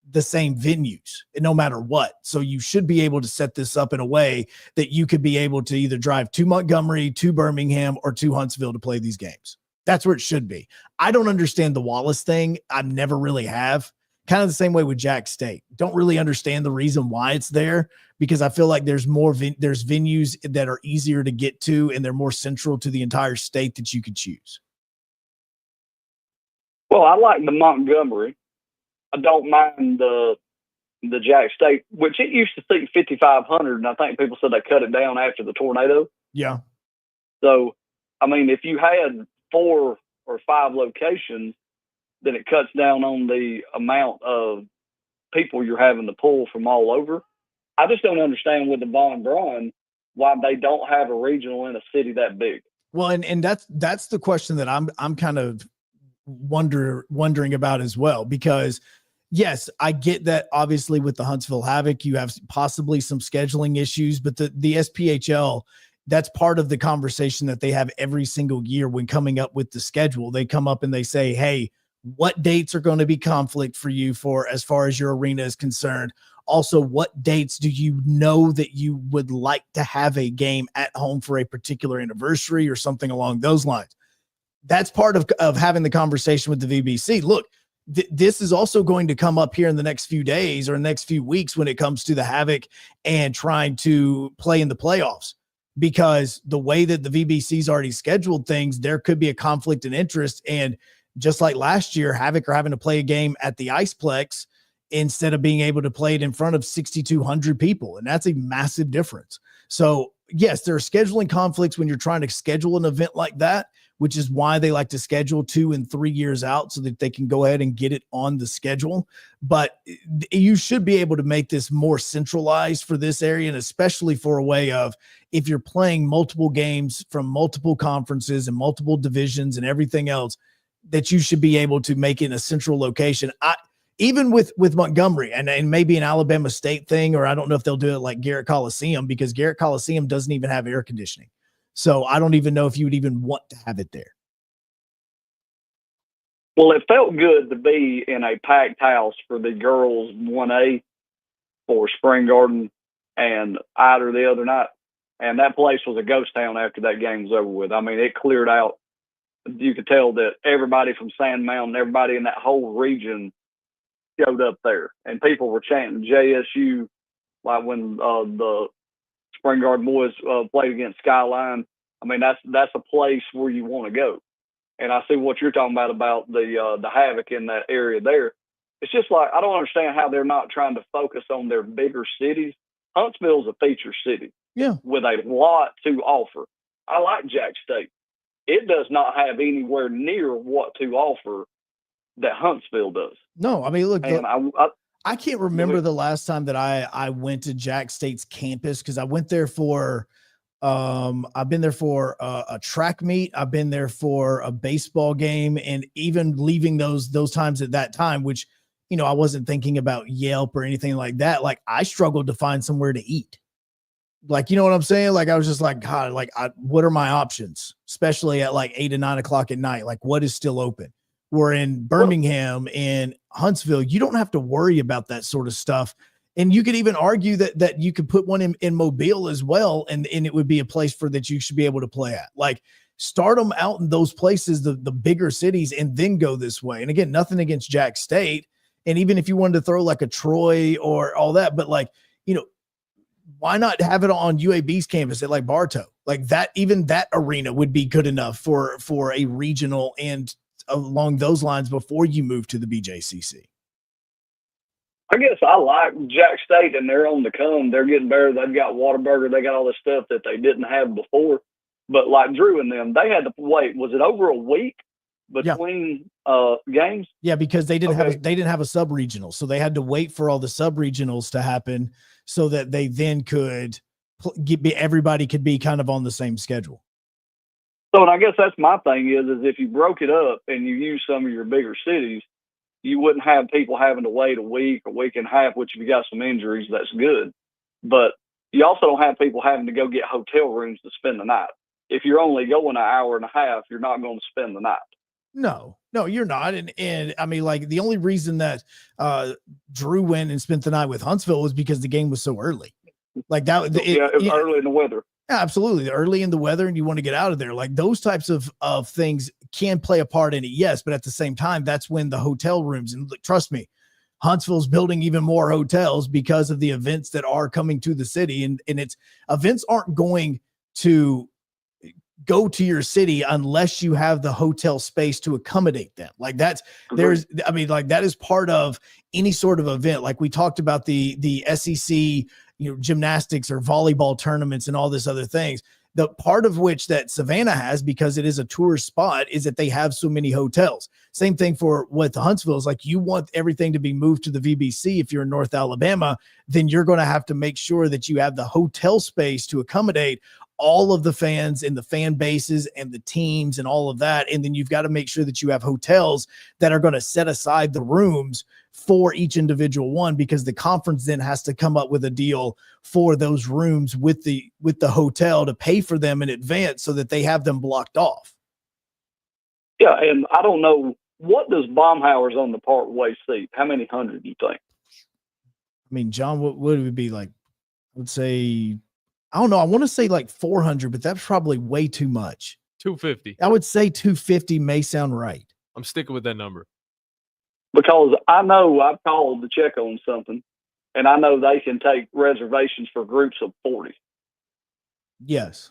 the same venues, no matter what. So you should be able to set this up in a way that you could be able to either drive to Montgomery, to Birmingham, or to Huntsville to play these games. That's where it should be. I don't understand the Wallace thing. I never really have. Kind of the same way with Jack State. Don't really understand the reason why it's there, because I feel like there's there's venues that are easier to get to and they're more central to the entire state that you could choose. Well, I like the Montgomery. I don't mind the Jack State, which it used to seat 5,500, and I think people said they cut it down after the tornado. Yeah. So, I mean, if you had 4 or 5 locations, then it cuts down on the amount of people you're having to pull from all over. I just don't understand with the Von Braun why they don't have a regional in a city that big. Well, and that's the question that I'm kind of wondering about as well, because yes, I get that obviously with the Huntsville Havoc, you have possibly some scheduling issues, but the SPHL, that's part of the conversation that they have every single year when coming up with the schedule. They come up and they say, hey, what dates are going to be conflict for you for as far as your arena is concerned? Also, what dates do you know that you would like to have a game at home for a particular anniversary or something along those lines? That's part of having the conversation with the VBC. Look, this is also going to come up here in the next few days or next few weeks when it comes to the Havoc and trying to play in the playoffs, because the way that the VBC's already scheduled things, there could be a conflict in interest. And just like last year, Havoc are having to play a game at the Iceplex instead of being able to play it in front of 6,200 people. And that's a massive difference. So yes, there are scheduling conflicts when you're trying to schedule an event like that, which is why they like to schedule 2 and 3 years out so that they can go ahead and get it on the schedule. But you should be able to make this more centralized for this area, and especially for a way of, if you're playing multiple games from multiple conferences and multiple divisions and everything else, that you should be able to make it in a central location. Even with Montgomery and maybe an Alabama State thing, or I don't know if they'll do it like Garrett Coliseum, because Garrett Coliseum doesn't even have air conditioning. So I don't even know if you would even want to have it there. Well, it felt good to be in a packed house for the girls 1A for Spring Garden and Eider the other night. And that place was a ghost town after that game was over with. I mean, it cleared out you could tell that everybody from Sand Mountain, everybody in that whole region showed up there, and people were chanting JSU, like when the Spring Garden boys played against Skyline. I mean, that's a place where you want to go. And I see what you're talking about the havoc in that area there. It's just like, I don't understand how they're not trying to focus on their bigger cities. Huntsville's a feature city, with a lot to offer. I like Jack State. It does not have anywhere near what to offer that Huntsville does. No, I mean, look, and I can't remember the last time that I went to Jack State's campus, because I went there for I've been there for a track meet. I've been there for a baseball game, and even leaving those times at that time, which, you know, I wasn't thinking about Yelp or anything like that. Like, I struggled to find somewhere to eat. Like, you know what I'm saying? Like, I was just like, God, like, what are my options? Especially at like 8 and 9 o'clock at night. Like, what is still open? We're in Birmingham and Huntsville. You don't have to worry about that sort of stuff. And you could even argue that you could put one in Mobile as well, and it would be a place that you should be able to play at. Like, start them out in those places, the bigger cities, and then go this way. And again, nothing against Jack State. And even if you wanted to throw like a Troy or all that, but like, you know, why not have it on UAB's campus at like Bartow? Like that, even that arena would be good enough for a regional and along those lines before you move to the BJCC. I guess I like Jack State, and they're on the come. They're getting better. They've got Whataburger. They got all this stuff that they didn't have before. But like Drew and them, they had to wait. Was it over a week between games? Yeah, because they didn't have a sub-regional. So they had to wait for all the sub-regionals to happen so that they then could everybody could be kind of on the same schedule. So, and I guess that's my thing is if you broke it up and you use some of your bigger cities, you wouldn't have people having to wait a week and a half, which if you got some injuries, that's good. But you also don't have people having to go get hotel rooms to spend the night. If you're only going an hour and a half, you're not going to spend the night. No, you're not. And I mean, like, the only reason that Drew went and spent the night with Huntsville was because the game was so early. Like that. It was early in the weather. Absolutely. Early in the weather, and you want to get out of there. Like, those types of things can play a part in it. Yes. But at the same time, that's when the hotel rooms, and trust me, Huntsville's building even more hotels because of the events that are coming to the city. And it's events aren't going to go to your city unless you have the hotel space to accommodate them. Like that is part of any sort of event. Like we talked about the SEC, gymnastics or volleyball tournaments and all this other things. The part of which that Savannah has, because it is a tourist spot, is that they have so many hotels. Same thing for what the Huntsville is like. You want everything to be moved to the VBC. If you're in North Alabama, then you're going to have to make sure that you have the hotel space to accommodate all of the fans and the fan bases and the teams and all of that. And then you've got to make sure that you have hotels that are going to set aside the rooms for each individual one, because the conference then has to come up with a deal for those rooms with the hotel to pay for them in advance so that they have them blocked off. Yeah. And I don't know, what does Baumhauer's on the Parkway seat? How many hundred do you think? I mean, John, what would it be like? I would say, I don't know. I want to say like 400, but that's probably way too much. 250. I would say 250 may sound right. I'm sticking with that number. Because I know I've called to check on something, and I know they can take reservations for groups of 40. Yes.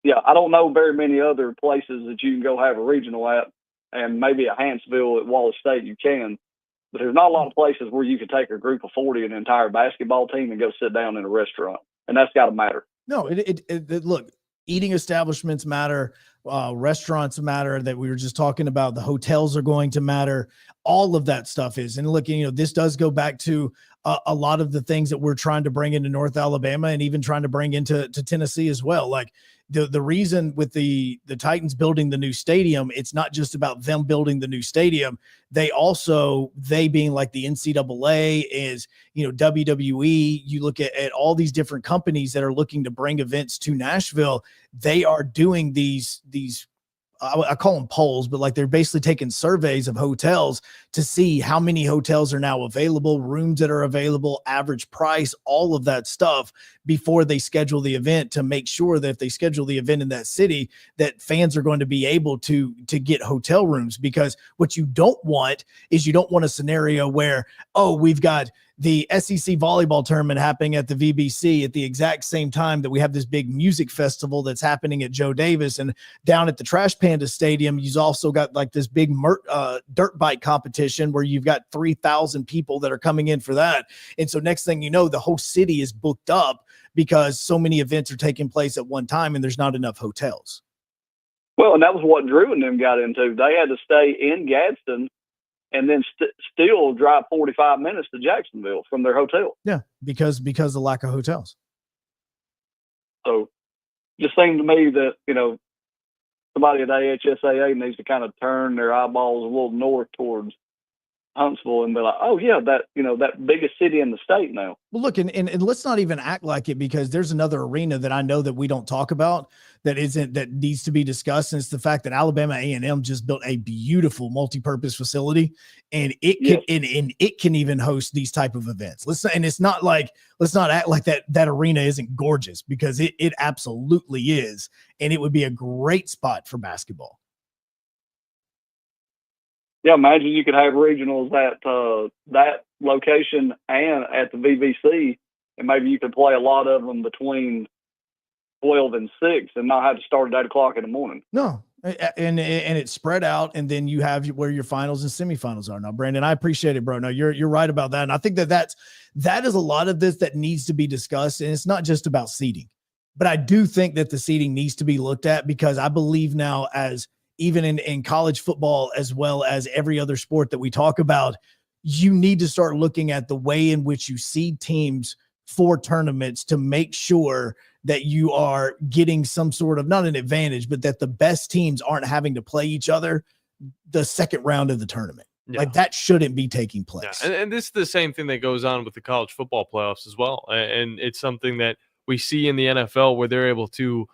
Yeah, I don't know very many other places that you can go have a regional at, and maybe at Hansville at Wallace State you can. But there's not a lot of places where you can take a group of 40, an entire basketball team, and go sit down in a restaurant. And that's got to matter. No, it look, eating establishments matter. Restaurants matter, that we were just talking about. The hotels are going to matter. All of that stuff is. And look, this does go back to a lot of the things that we're trying to bring into North Alabama and even trying to bring into Tennessee as well. Like the reason with the Titans building the new stadium, it's not just about them building the new stadium. They being like the NCAA is, WWE, you look at all these different companies that are looking to bring events to Nashville. They are doing these I call them polls, but like they're basically taking surveys of hotels to see how many hotels are now available, rooms that are available, average price, all of that stuff before they schedule the event, to make sure that if they schedule the event in that city, that fans are going to be able to get hotel rooms. Because what you don't want is, you don't want a scenario where, oh, we've got the SEC volleyball tournament happening at the VBC at the exact same time that we have this big music festival that's happening at Joe Davis, and down at the Trash Panda Stadium, you've also got like this big dirt bike competition where you've got 3,000 people that are coming in for that. And so next thing you know, the whole city is booked up because so many events are taking place at one time and there's not enough hotels. Well, and that was what Drew and them got into. They had to stay in Gadsden and then still drive 45 minutes to Jacksonville from their hotel. Yeah, because of the lack of hotels. So just seemed to me that, somebody at AHSAA needs to kind of turn their eyeballs a little north towards Huntsville and be like, oh yeah, that biggest city in the state now. Well, look, and let's not even act like it, because there's another arena that I know that we don't talk about that needs to be discussed. And it's the fact that Alabama A&M just built a beautiful multi-purpose facility, and it can even host these type of events. Let's not act like that arena isn't gorgeous, because it absolutely is. And it would be a great spot for basketball. Yeah, imagine you could have regionals at that location and at the VBC, and maybe you could play a lot of them between 12 and 6 and not have to start at 8 o'clock in the morning. No, and it's spread out, and then you have where your finals and semifinals are. Now, Brandon, I appreciate it, bro. No, you're right about that, and I think that is a lot of this that needs to be discussed, and it's not just about seeding, but I do think that the seeding needs to be looked at, because I believe now, as even in college football, as well as every other sport that we talk about, you need to start looking at the way in which you seed teams for tournaments to make sure that you are getting some sort of, not an advantage, but that the best teams aren't having to play each other the second round of the tournament. Yeah. Like that shouldn't be taking place. Yeah. And this is the same thing that goes on with the college football playoffs as well. And it's something that we see in the NFL where they're able to,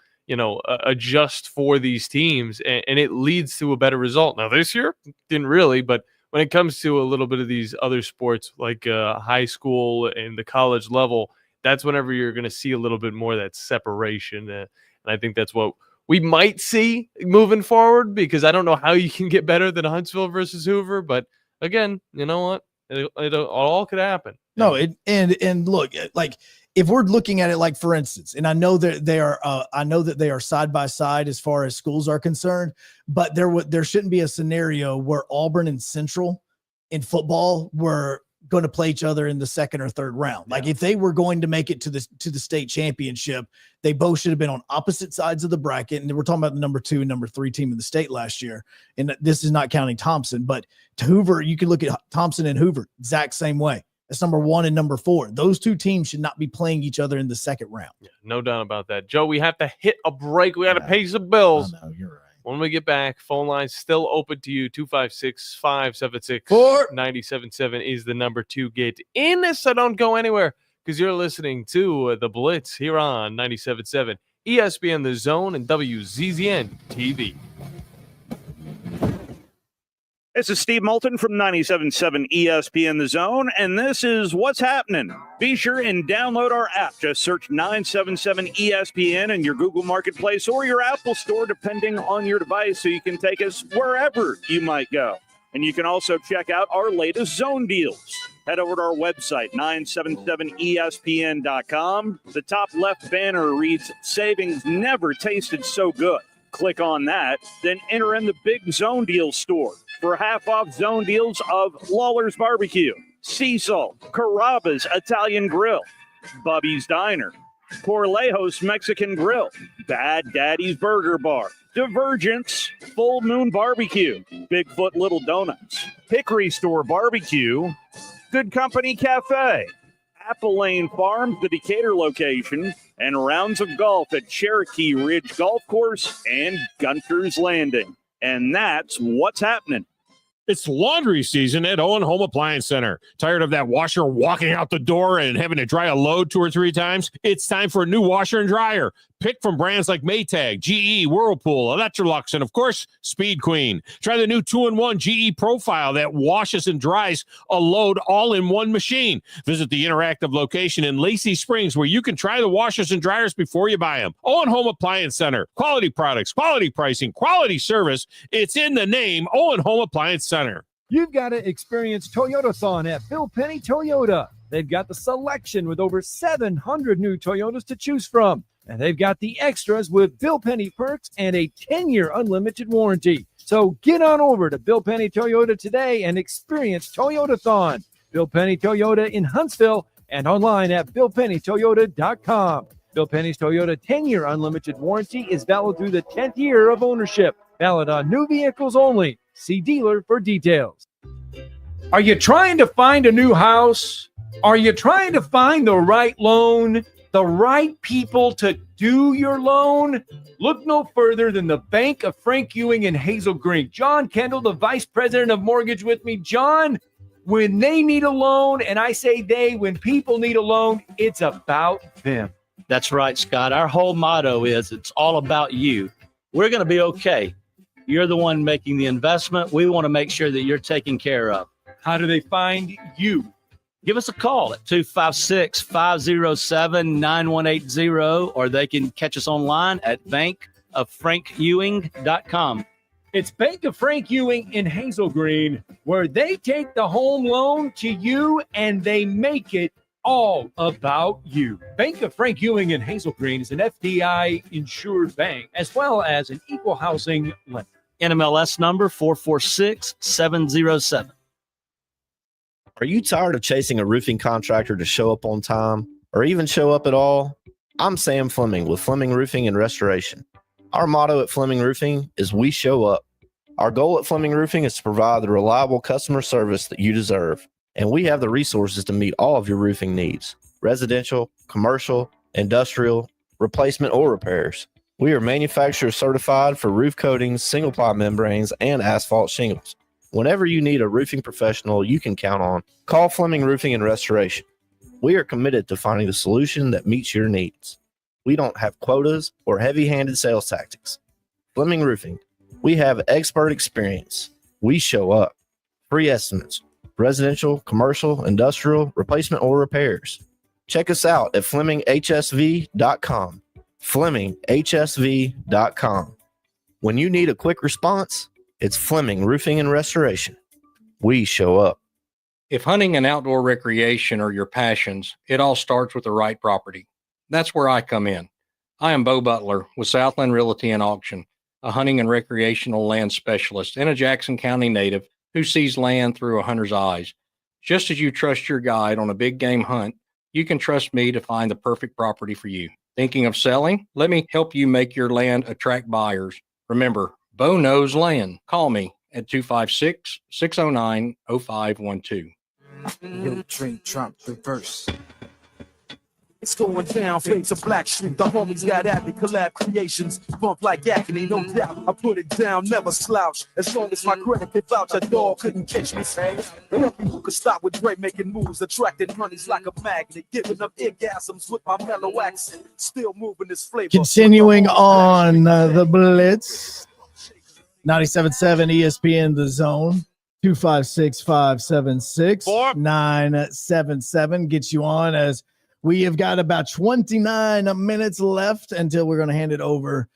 adjust for these teams, and it leads to a better result. Now, this year didn't really, but when it comes to a little bit of these other sports like high school and the college level, that's whenever you're going to see a little bit more of that separation. And I think that's what we might see moving forward, because I don't know how you can get better than Huntsville versus Hoover. But again, you know what? It all could happen. No, and look, like, if we're looking at it, like, for instance, and I know that they are side by side as far as schools are concerned, but there shouldn't be a scenario where Auburn and Central in football were going to play each other in the second or third round. Like, if they were going to make it to the state championship, they both should have been on opposite sides of the bracket. And we're talking about the number 2 and number 3 team in the state last year. And this is not counting Thompson, but to Hoover, you can look at Thompson and Hoover, exact same way. That's number 1 and number 4. Those two teams should not be playing each other in the second round. Yeah, no doubt about that. Joe, we have to hit a break. We got to pay some bills. I know, you're right. When we get back, phone lines still open to you. 256-576-9777 is the number to get in. So don't go anywhere, because you're listening to The Blitz here on 97.7 ESPN The Zone and WZZN TV. This is Steve Moulton from 97.7 ESPN The Zone, and this is What's Happening. Be sure and download our app. Just search 977 ESPN in your Google Marketplace or your Apple Store, depending on your device, so you can take us wherever you might go. And you can also check out our latest zone deals. Head over to our website, 977ESPN.com. The top left banner reads, "Savings never tasted so good." Click on that, then enter in the big zone deals store for half-off zone deals of Lawler's Barbecue, Sea Salt, Carrabba's Italian Grill, Bubby's Diner, Corlejos Mexican Grill, Bad Daddy's Burger Bar, Divergence, Full Moon Barbecue, Bigfoot Little Donuts, Hickory Store Barbecue, Good Company Cafe, Apple Lane Farms, the Decatur location, and rounds of golf at Cherokee Ridge Golf Course and Gunter's Landing. And that's what's happening. It's laundry season at Owen Home Appliance Center. Tired of that washer walking out the door and having to dry a load 2 or 3 times? It's time for a new washer and dryer. Pick from brands like Maytag, GE, Whirlpool, Electrolux, and of course, Speed Queen. Try the new 2-in-1 GE Profile that washes and dries a load all in one machine. Visit the interactive location in Lacey Springs where you can try the washers and dryers before you buy them. Owen Home Appliance Center. Quality products, quality pricing, quality service. It's in the name, Owen Home Appliance Center. You've got to experience Toyotathon at Bill Penny Toyota. They've got the selection with over 700 new Toyotas to choose from. And they've got the extras with Bill Penny perks and a 10-year unlimited warranty. So get on over to Bill Penny Toyota today and experience Toyotathon. Bill Penny Toyota in Huntsville and online at BillPennyToyota.com. Bill Penny's Toyota 10-year unlimited warranty is valid through the 10th year of ownership. Valid on new vehicles only. See dealer for details. Are you trying to find a new house? Are you trying to find the right loan? The right people to do your loan? Look no further than the Bank of Frank Ewing in Hazel Green. John Kendall, the Vice President of Mortgage with me. John, when they need a loan, and I say they, when people need a loan, it's about them. That's right, Scott. Our whole motto is it's all about you. We're going to be okay. You're the one making the investment. We want to make sure that you're taken care of. How do they find you? Give us a call at 256-507-9180, or they can catch us online at bankofFrankEwing.com. It's Bank of Frank Ewing in Hazel Green, where they take the home loan to you and they make it all about you. Bank of Frank Ewing in Hazel Green is an FDI insured bank as well as an equal housing lender. NMLS number 446707. Are you tired of chasing a roofing contractor to show up on time or even show up at all? I'm Sam Fleming with Fleming Roofing and Restoration. Our motto at Fleming Roofing is we show up. Our goal at Fleming Roofing is to provide the reliable customer service that you deserve, and we have the resources to meet all of your roofing needs: residential, commercial, industrial, replacement, or repairs. We are manufacturer certified for roof coatings, single ply membranes, and asphalt shingles. Whenever you need a roofing professional you can count on, call Fleming Roofing and Restoration. We are committed to finding the solution that meets your needs. We don't have quotas or heavy-handed sales tactics. Fleming Roofing, we have expert experience. We show up. Free estimates, residential, commercial, industrial, replacement, or repairs. Check us out at FlemingHSV.com. FlemingHSV.com. When you need a quick response, it's Fleming Roofing and Restoration. We show up. If hunting and outdoor recreation are your passions, it all starts with the right property. That's where I come in. I am Bo Butler with Southland Realty and Auction, a hunting and recreational land specialist and a Jackson County native who sees land through a hunter's eyes. Just as you trust your guide on a big game hunt, you can trust me to find the perfect property for you. Thinking of selling? Let me help you make your land attract buyers. Remember, Bo knows land. Call me at 256-609-0512. Drink, Trump, reverse. It's going down, face of Black Street. The homies got at me, collab creations. Bump like agony, no doubt. I put it down, never slouch. As long as my credit could vouch, a dog couldn't catch me. Nothing who could stop with Dre making moves, attracting honeys like a magnet, giving them orgasms with my mellow accent. Still moving this flavor. Continuing on the Blitz. 97.7 ESPN The Zone. 256-576-977 gets you on as we have got about 29 minutes left until we're going to hand it over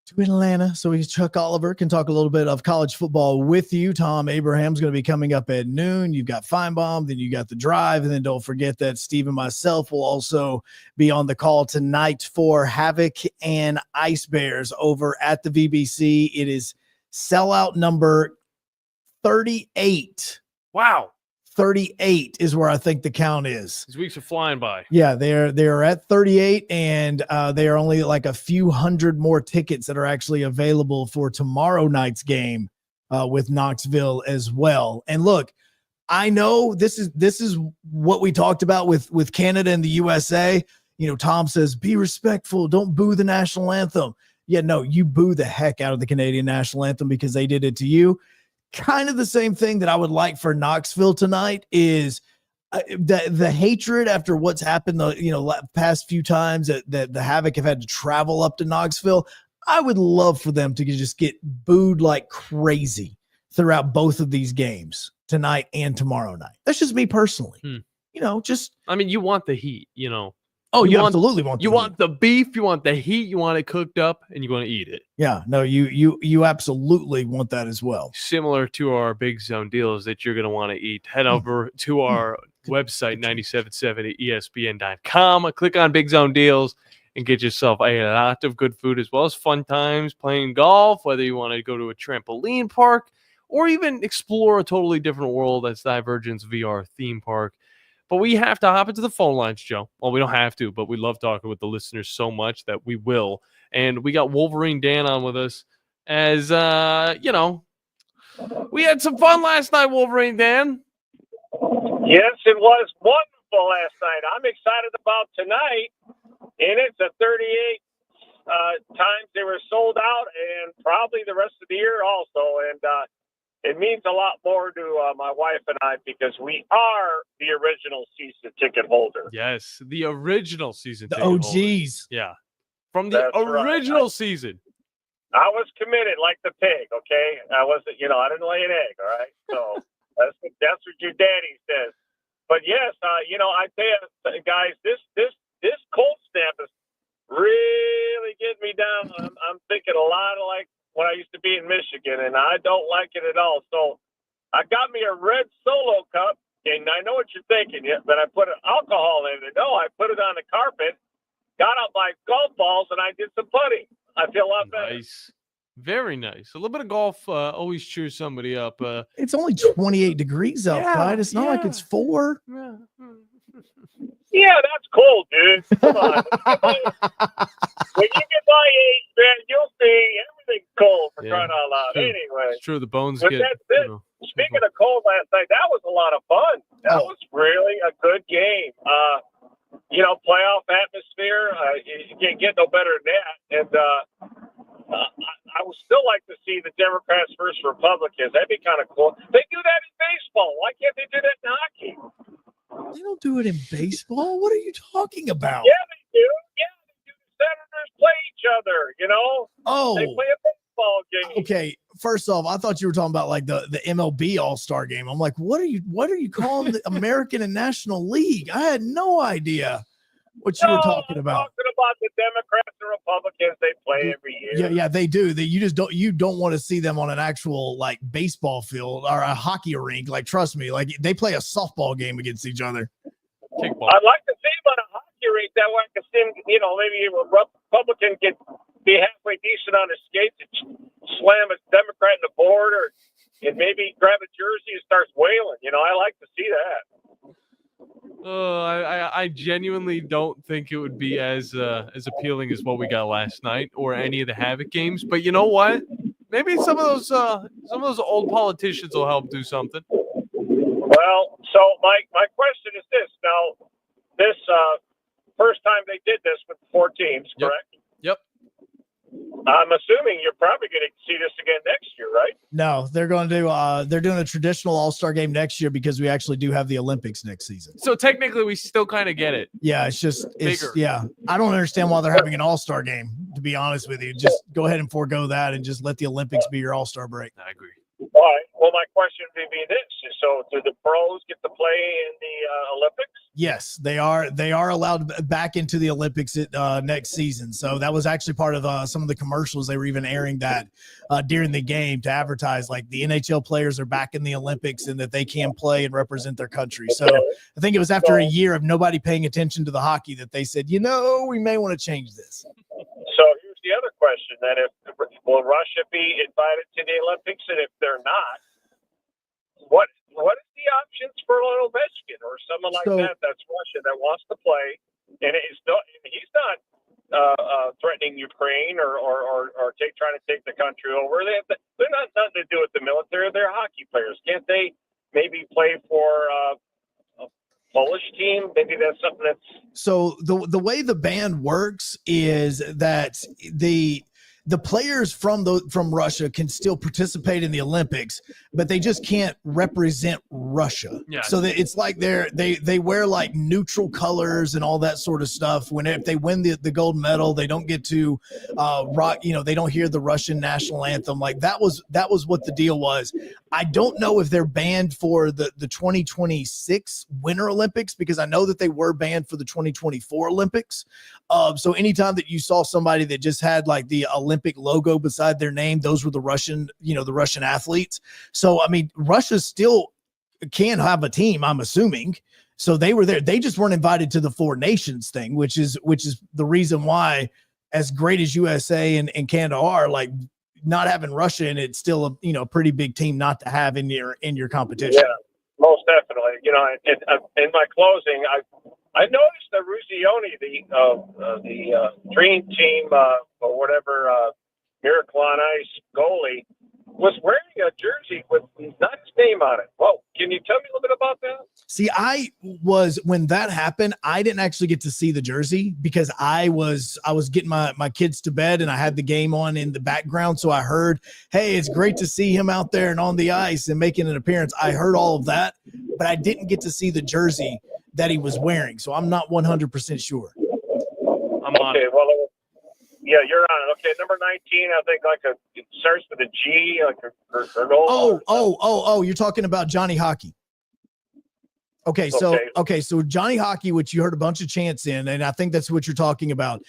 to Atlanta. So Chuck Oliver can talk a little bit of college football with you. Tom Abraham's going to be coming up at noon. You've got Feinbaum, then you got the drive. And then don't forget that Steve and myself will also be on the call tonight for Havoc and Ice Bears over at the VBC. It is sellout number 38. Wow. 38 is where I think the count is. These weeks are flying by. Yeah, they're at 38, and they are only like a few hundred more tickets that are actually available for tomorrow night's game with Knoxville as well. And look, I know this is what we talked about with Canada and the USA. You know, Tom says, be respectful. Don't boo the national anthem. Yeah, no, you boo the heck out of the Canadian national anthem because they did it to you. Kind of the same thing that I would like for Knoxville tonight is the hatred after what's happened the past few times that the Havoc have had to travel up to Knoxville. I would love for them to just get booed like crazy throughout both of these games tonight and tomorrow night. That's just me personally. I mean, you want the heat, Oh, you absolutely want the you want the beef, you want the heat, you want it cooked up, and you want to eat it. Yeah, no, you absolutely want that as well. Similar to our Big Zone deals that you're going to want to eat. Head over to our website, 977espn.com. Click on Big Zone deals and get yourself a lot of good food as well as fun times playing golf, whether you want to go to a trampoline park or even explore a totally different world that's Divergence VR theme park. But we have to hop into the phone lines, Joe. Well, we don't have to, but we love talking with the listeners so much that we will. And we got Wolverine Dan on with us as, we had some fun last night, Wolverine Dan. Yes, it was wonderful last night. I'm excited about tonight. And it's a 38 times they were sold out and probably the rest of the year also. And it means a lot more to my wife and I because we are the original season ticket holder. Yes, the original season the ticket OGs. holders. Yeah, from the original season. I was committed like the pig, okay? I wasn't, I didn't lay an egg, all right? So that's what your daddy says. But yes, I tell you, guys, this cold snap is really getting me down. I'm thinking a lot of like when I used to be in Michigan, and I don't like it at all. So I got me a red Solo cup, and I know what you're thinking, but I put alcohol in it. No, I put it on the carpet, got out my golf balls, and I did some putting. I feel a lot better. Nice. Very nice. A little bit of golf always cheers somebody up. It's only 28 degrees outside. It's not like it's 4. Yeah, that's cold, dude. Come on. When you get my age, man, you'll see everything's cold for crying out loud. True. Anyway. It's true. The bones But get. that's it. Speaking of cold last night, that was a lot of fun. That was really a good game. Playoff atmosphere. You can't get no better than that. And I would still like to see the Democrats versus Republicans. That'd be kind of cool. They do that in baseball. Why can't they do that in hockey? They don't do it in baseball. What are you talking about? Yeah, they do. Yeah, they do. The Senators play each other, Oh. They play a baseball game. Okay, first off, I thought you were talking about like the MLB All-Star game. I'm like, what are you calling the American and National League? I had no idea what you were talking about. I'm talking about the Democrats and Republicans. They play every year. Yeah, they do. You don't want to see them on an actual like baseball field or a hockey rink. Like, trust me, like they play a softball game against each other. Kickball. I'd like to see him on a hockey rink. That way I can see him, maybe a Republican can be halfway decent on his skates and slam a Democrat in the board and maybe grab a jersey and starts wailing. I like to see that. I genuinely don't think it would be as appealing as what we got last night or any of the Havoc games. But you know what? Maybe some of those old politicians will help do something. Well, so my question is this. Now, this first time they did this with 4 teams, correct? Yep. I'm assuming you're probably going to see this again next year, right? No, they're going to do. They're doing a traditional All-Star game next year because we actually do have the Olympics next season. So technically, we still kind of get it. Yeah, it's bigger. Yeah, I don't understand why they're having an All-Star game. To be honest with you, just go ahead and forego that and just let the Olympics be your All-Star break. I agree. All right. Well, my question would be this: so, do the pros get to play in the Olympics? Yes, they are. They are allowed back into the Olympics next season. So that was actually part of some of the commercials. They were even airing that during the game to advertise like the NHL players are back in the Olympics and that they can play and represent their country. So I think it was after a year of nobody paying attention to the hockey that they said, we may want to change this. So here's the other question: then, will Russia be invited to the Olympics? And if they're not, what is the options for Little Ovechkin or someone like that? That's Russia that wants to play, and he's not threatening Ukraine or trying to take the country over. They're not nothing to do with the military. They're hockey players. Can't they maybe play for a Polish team? Maybe that's something that's. So the way the band works is that the players from Russia can still participate in the Olympics, but they just can't represent Russia. Yeah. So that it's like they wear like neutral colors and all that sort of stuff. If they win the gold medal, they don't get to rock. They don't hear the Russian national anthem. Like that was what the deal was. I don't know if they're banned for the 2026 Winter Olympics, because I know that they were banned for the 2024 Olympics. So anytime that you saw somebody that just had like the Olympic logo beside their name, those were the Russian athletes. So, I mean, Russia still can have a team, I'm assuming. So they were there. They just weren't invited to the Four Nations thing, which is the reason why, as great as USA and Canada are, like not having Russia in it's still a pretty big team not to have in your competition. Yeah, most definitely. In my closing, I noticed that Ruzioni, the Dream Team or whatever, Miracle on Ice goalie, was wearing a jersey with not his name on it. Well, can you tell me a little bit about that? See, when that happened, I didn't actually get to see the jersey because I was getting my kids to bed and I had the game on in the background. So I heard, hey, it's great to see him out there and on the ice and making an appearance. I heard all of that, but I didn't get to see the jersey that he was wearing. So I'm not 100% sure. Okay, well, yeah, you're on it. Okay, number 19, I think it starts with a G, like a goal. Oh, you're talking about Johnny Hockey. Okay, so Johnny Hockey, which you heard a bunch of chants in, and I think that's what you're talking about.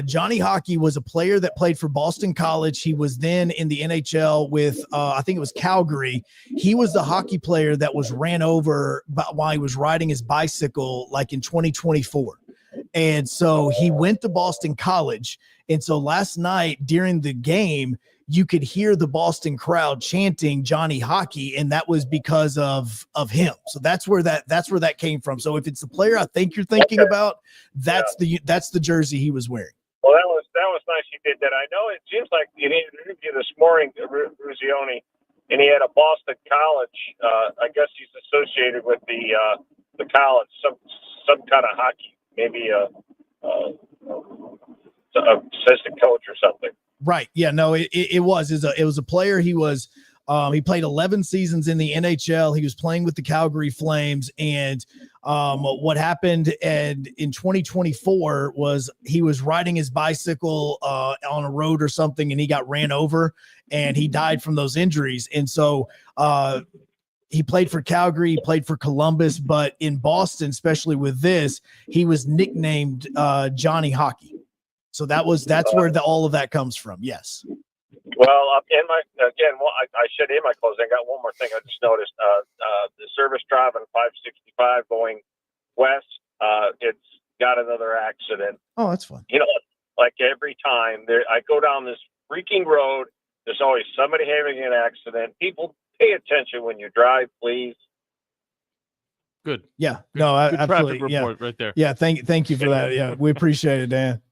Johnny Hockey was a player that played for Boston College. He was then in the NHL with, I think it was Calgary. He was the hockey player that was ran over while he was riding his bicycle, like in 2024. And so he went to Boston College. And so last night during the game, you could hear the Boston crowd chanting Johnny Hockey, and that was because of him. So that's where that came from. So if it's the player I think you're thinking about, that's the jersey he was wearing. Well, that was nice you did that. I know it seems like you did an interview this morning, Ruzioni, and he had a Boston College. I guess he's associated with the college, some kind of hockey, maybe a assistant coach or something. Right. Yeah, no, it was a player. He played 11 seasons in the NHL. He was playing with the Calgary Flames. And what happened in 2024 was he was riding his bicycle on a road or something, and he got ran over and he died from those injuries. And so he played for Calgary, he played for Columbus, but in Boston, especially with this, he was nicknamed Johnny Hockey. So that's where all of that comes from. Yes. Well, I should in my closing. I got one more thing I just noticed. The service drive on 565 going west. It's got another accident. Oh, that's fun. Like every time I go down this freaking road, there's always somebody having an accident. People, pay attention when you drive, please. Good. Yeah. No, good absolutely. Traffic report right there. Yeah. Thank you for that. Yeah, we appreciate it, Dan.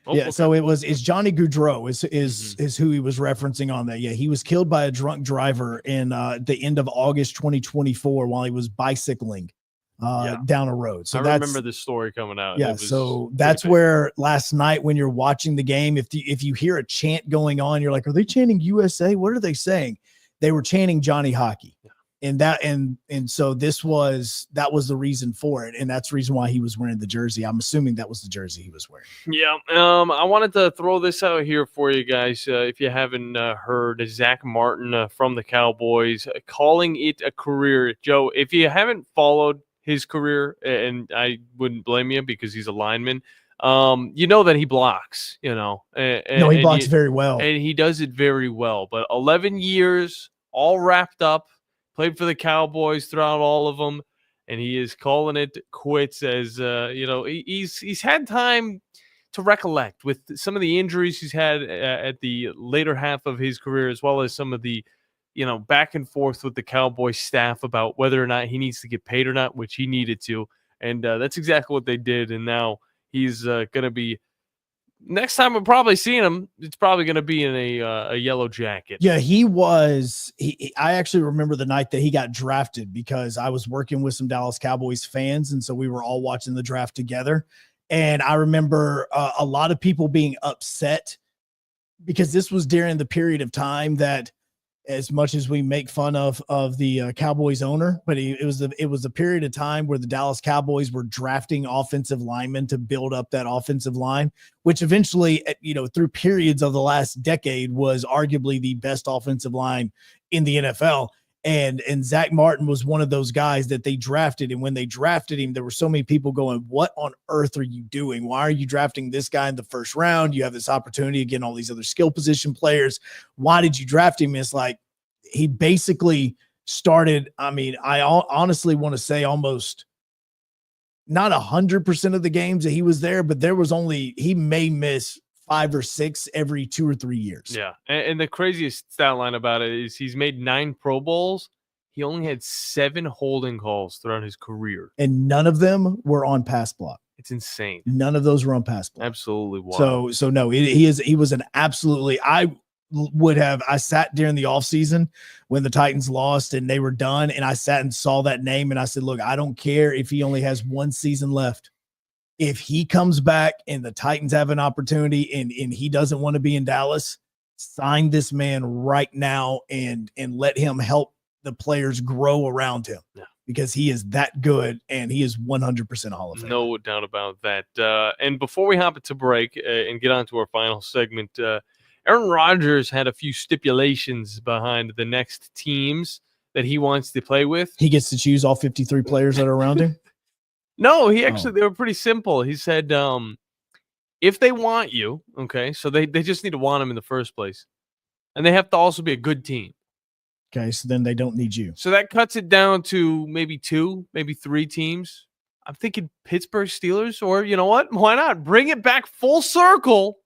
Okay. So it's Johnny Gaudreau is who he was referencing on that. Yeah, he was killed by a drunk driver in the end of August 2024 while he was bicycling down a road. So I remember this story coming out. Yeah, so that's where last night when you're watching the game, if you hear a chant going on, you're like, are they chanting USA? What are they saying? They were chanting Johnny Hockey. Yeah. And so that was the reason for it, and that's the reason why he was wearing the jersey. I'm assuming that was the jersey he was wearing. Yeah, I wanted to throw this out here for you guys. If you haven't heard, Zach Martin from the Cowboys calling it a career. Joe, if you haven't followed his career, and I wouldn't blame you because he's a lineman, you know that he blocks. He blocks very well, and he does it very well. But 11 years, all wrapped up. Played for the Cowboys throughout all of them, and he is calling it quits as, he's had time to recollect with some of the injuries he's had at the later half of his career, as well as some of the, back and forth with the Cowboys staff about whether or not he needs to get paid or not, which he needed to. And that's exactly what they did. And now he's going to be, next time we're probably seeing him, it's probably going to be in a yellow jacket. Yeah, I actually remember the night that he got drafted because I was working with some Dallas Cowboys fans. And so we were all watching the draft together. And I remember a lot of people being upset because this was during the period of time that, as much as we make fun of the Cowboys owner, but it was a period of time where the Dallas Cowboys were drafting offensive linemen to build up that offensive line, which eventually, through periods of the last decade, was arguably the best offensive line in the NFL. And Zach Martin was one of those guys that they drafted. And when they drafted him, there were so many people going, what on earth are you doing? Why are you drafting this guy in the first round? You have this opportunity again, all these other skill position players. Why did you draft him? It's like, he basically started. I mean, I honestly want to say almost not 100% of the games that he was there, but he may miss 5 or 6 every 2 or 3 years. Yeah. And the craziest stat line about it is he's made 9 Pro Bowls. He only had 7 holding calls throughout his career. And none of them were on pass block. It's insane. None of those were on pass block. Absolutely wild. So no, he was an absolutely, I sat during the offseason when the Titans lost and they were done. And I sat and saw that name and I said, look, I don't care if he only has 1 season left. If he comes back and the Titans have an opportunity and he doesn't want to be in Dallas, sign this man right now and let him help the players grow around him. Yeah. Because he is that good and he is 100% Hall of Fame. No doubt about that. And before we hop into break and get on to our final segment, Aaron Rodgers had a few stipulations behind the next teams that he wants to play with. He gets to choose all 53 players that are around him? No, they were pretty simple. He said, if they want you, okay, so they just need to want him in the first place. And they have to also be a good team. Okay, so then they don't need you. So that cuts it down to maybe 2, maybe 3 teams. I'm thinking Pittsburgh Steelers, or you know what? Why not? Bring it back full circle.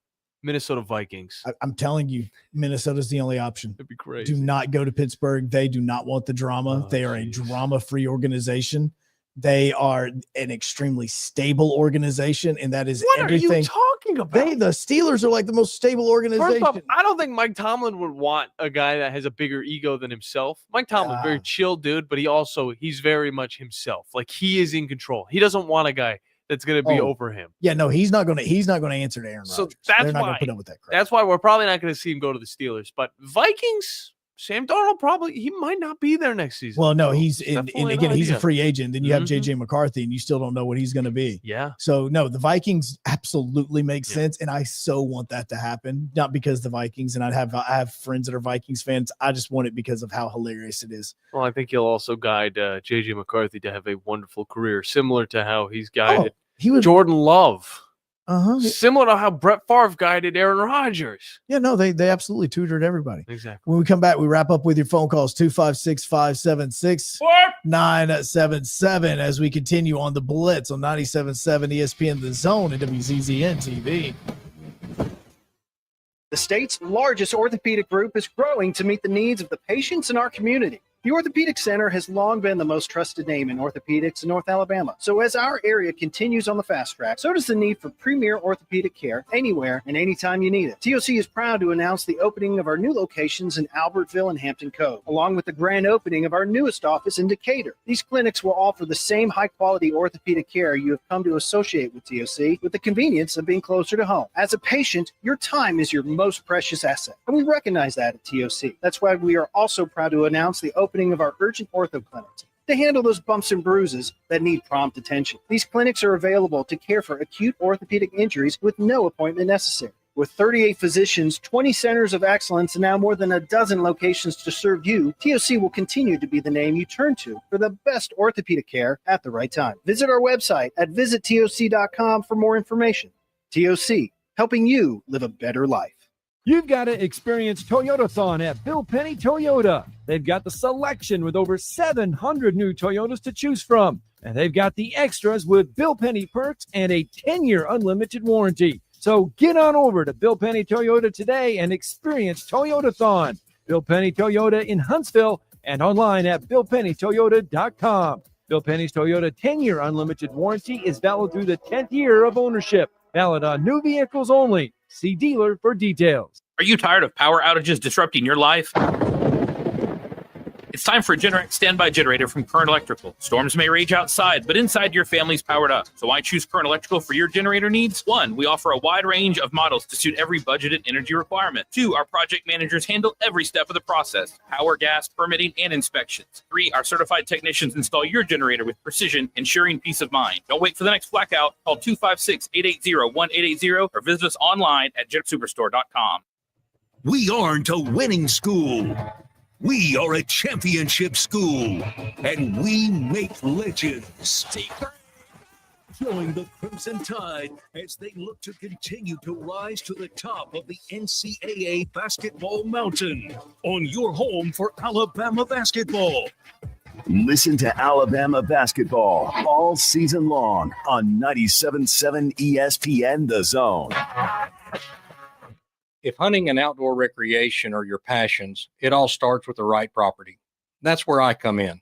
Minnesota Vikings. I'm telling you, Minnesota's the only option. That'd be great. Do not go to Pittsburgh. They do not want the drama. They are a drama-free organization. They are an extremely stable organization, and that is everything. What are you talking about? The Steelers are like the most stable organization. First off, I don't think Mike Tomlin would want a guy that has a bigger ego than himself. Mike Tomlin's a very chill dude, but he's very much himself. Like, he is in control. He doesn't want a guy that's going to be over him. Yeah, no, he's not going to answer to Aaron Rodgers. So that's They're not why. going to put up with that crap. That's why we're probably not going to see him go to the Steelers. But Vikings, Sam Darnold he might not be there next season. Well, no, he's he's a free agent. Then you have Mm-hmm. JJ McCarthy, and you still don't know what he's going to be. Yeah. So no, the Vikings absolutely make sense, and I so want that to happen. Not because the Vikings, and I have friends that are Vikings fans. I just want it because of how hilarious it is. Well, I think he'll also guide JJ McCarthy to have a wonderful career, similar to how he's guided Jordan Love. Similar to how Brett Favre guided Aaron Rodgers. Yeah, no, they absolutely tutored everybody. Exactly. When we come back, we wrap up with your phone calls 256-576-977 as we continue on the Blitz on 97.7 ESPN The Zone and WZZN TV. The state's largest orthopedic group is growing to meet the needs of the patients in our community. The Orthopedic Center has long been the most trusted name in orthopedics in North Alabama. So as our area continues on the fast track, so does the need for premier orthopedic care anywhere and anytime you need it. TOC is proud to announce the opening of our new locations in Albertville and Hampton Cove, along with the grand opening of our newest office in Decatur. These clinics will offer the same high-quality orthopedic care you have come to associate with TOC, with the convenience of being closer to home. As a patient, your time is your most precious asset, and we recognize that at TOC. That's why we are also proud to announce the opening of our urgent ortho clinics to handle those bumps and bruises that need prompt attention. These clinics are available to care for acute orthopedic injuries with no appointment necessary. With 38 physicians, 20 centers of excellence, and now more than a dozen locations to serve you, TOC will continue to be the name you turn to for the best orthopedic care at the right time. Visit our website at visittoc.com for more information. TOC, helping you live a better life. You've got to experience Toyotathon at Bill Penny Toyota. They've got the selection with over 700 new Toyotas to choose from. And they've got the extras with Bill Penny perks and a 10-year unlimited warranty. So get on over to Bill Penny Toyota today and experience Toyotathon. Bill Penny Toyota in Huntsville and online at BillPennyToyota.com. Bill Penny's Toyota 10-year unlimited warranty is valid through the 10th year of ownership. Valid on new vehicles only. See dealer for details. Are you tired of power outages disrupting your life? It's time for a Generac standby generator from Current Electrical. Storms may rage outside, but inside your family's powered up. So why choose Current Electrical for your generator needs? 1, we offer a wide range of models to suit every budgeted energy requirement. 2, our project managers handle every step of the process: power, gas, permitting, and inspections. 3, our certified technicians install your generator with precision, ensuring peace of mind. Don't wait for the next blackout. Call 256-880-1880 or visit us online at jetsuperstore.com. We aren't a winning school. We are a championship school, and we make legends. Join the Crimson Tide as they look to continue to rise to the top of the NCAA basketball mountain on your home for Alabama basketball. Listen to Alabama basketball all season long on 97.7 ESPN The Zone. If hunting and outdoor recreation are your passions, it all starts with the right property. That's where I come in.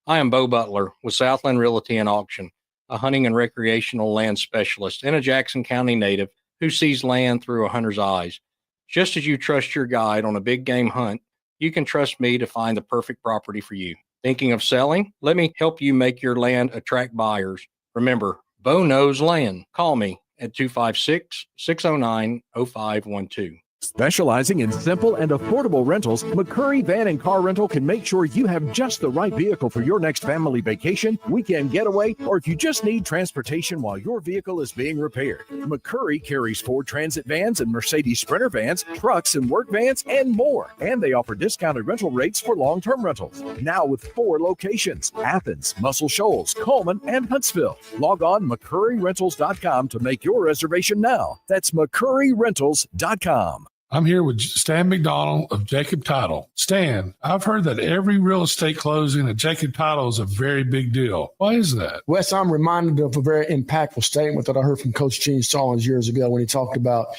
I am Bo Butler with Southland Realty and Auction, a hunting and recreational land specialist and a Jackson County native who sees land through a hunter's eyes. Just as you trust your guide on a big game hunt, you can trust me to find the perfect property for you. Thinking of selling? Let me help you make your land attract buyers. Remember, Bo knows land. Call me at 256-609-0512. Specializing in simple and affordable rentals, McCurry Van and Car Rental can make sure you have just the right vehicle for your next family vacation, weekend getaway, or if you just need transportation while your vehicle is being repaired. McCurry carries Ford Transit vans and Mercedes Sprinter vans, trucks and work vans, and more. And they offer discounted rental rates for long-term rentals. Now with 4 locations: Athens, Muscle Shoals, Coleman, and Huntsville. Log on McCurryRentals.com to make your reservation now. That's McCurryRentals.com. I'm here with Stan McDonald of Jacob Title. Stan, I've heard that every real estate closing at Jacob Title is a very big deal. Why is that? Wes, I'm reminded of a very impactful statement that I heard from Coach Gene Stallings years ago when he talked about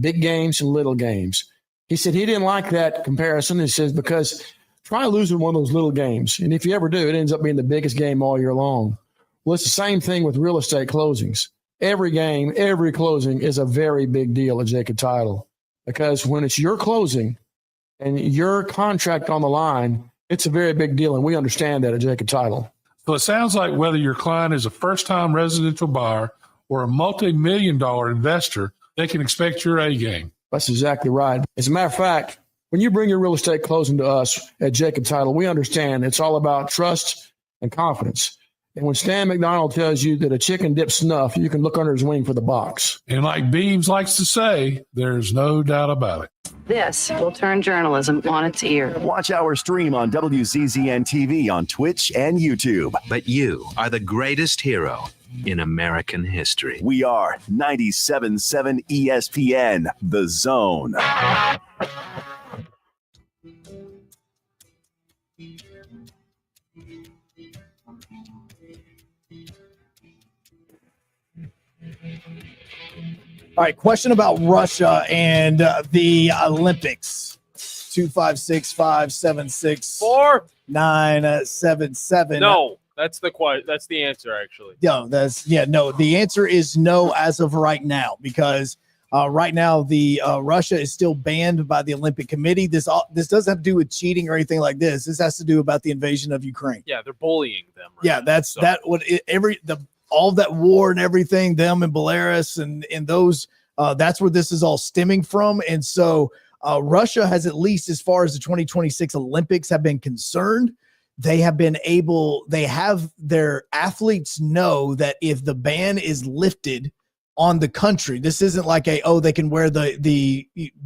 big games and little games. He said he didn't like that comparison. He says, because try losing one of those little games, and if you ever do, it ends up being the biggest game all year long. Well, it's the same thing with real estate closings. Every game, every closing is a very big deal at Jacob Title. Because when it's your closing and your contract on the line, it's a very big deal, and we understand that at Jacob Title. So it sounds like whether your client is a first-time residential buyer or a multi-million-dollar investor, they can expect your A game. That's exactly right. As a matter of fact, when you bring your real estate closing to us at Jacob Title, we understand it's all about trust and confidence. And when Stan McDonald tells you that a chicken dips snuff, you can look under his wing for the box. And like Beams likes to say, there's no doubt about it. This will turn journalism on its ear. Watch our stream on WZZN TV on Twitch and YouTube. But you are the greatest hero in American history. We are 97.7 ESPN, The Zone. All right, question about Russia and the Olympics. 256-576-4977. No, that's the answer, actually. No, the answer is no as of right now, because right now the Russia is still banned by the Olympic Committee. This doesn't have to do with cheating or anything like this. This has to do about the invasion of Ukraine. Yeah, they're bullying them. Right? Yeah, all of that war and everything, them and Belarus and those, that's where this is all stemming from. And so Russia has, at least as far as the 2026 Olympics have been concerned, they have their athletes know that if the ban is lifted on the country, this isn't like they can wear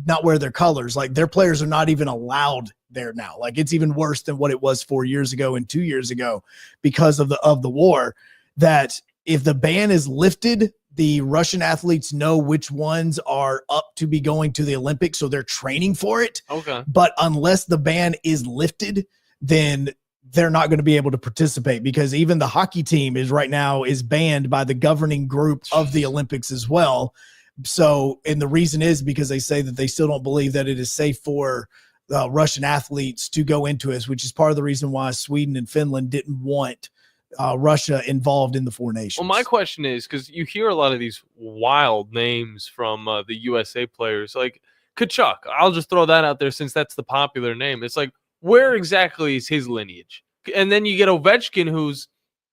not wear their colors. Like, their players are not even allowed there now. Like, it's even worse than what it was 4 years ago and 2 years ago because of the war. That if the ban is lifted, the Russian athletes know which ones are up to be going to the Olympics, so they're training for it. Okay. But unless the ban is lifted, then they're not going to be able to participate, because even the hockey team is banned by the governing group of the Olympics as well. So, and the reason is because they say that they still don't believe that it is safe for Russian athletes to go into it, which is part of the reason why Sweden and Finland didn't want Russia involved in the Four Nations. Well, my question is, because you hear a lot of these wild names from the USA players, like Kachuk. I'll just throw that out there since that's the popular name. It's like, where exactly is his lineage? And then you get Ovechkin, who's,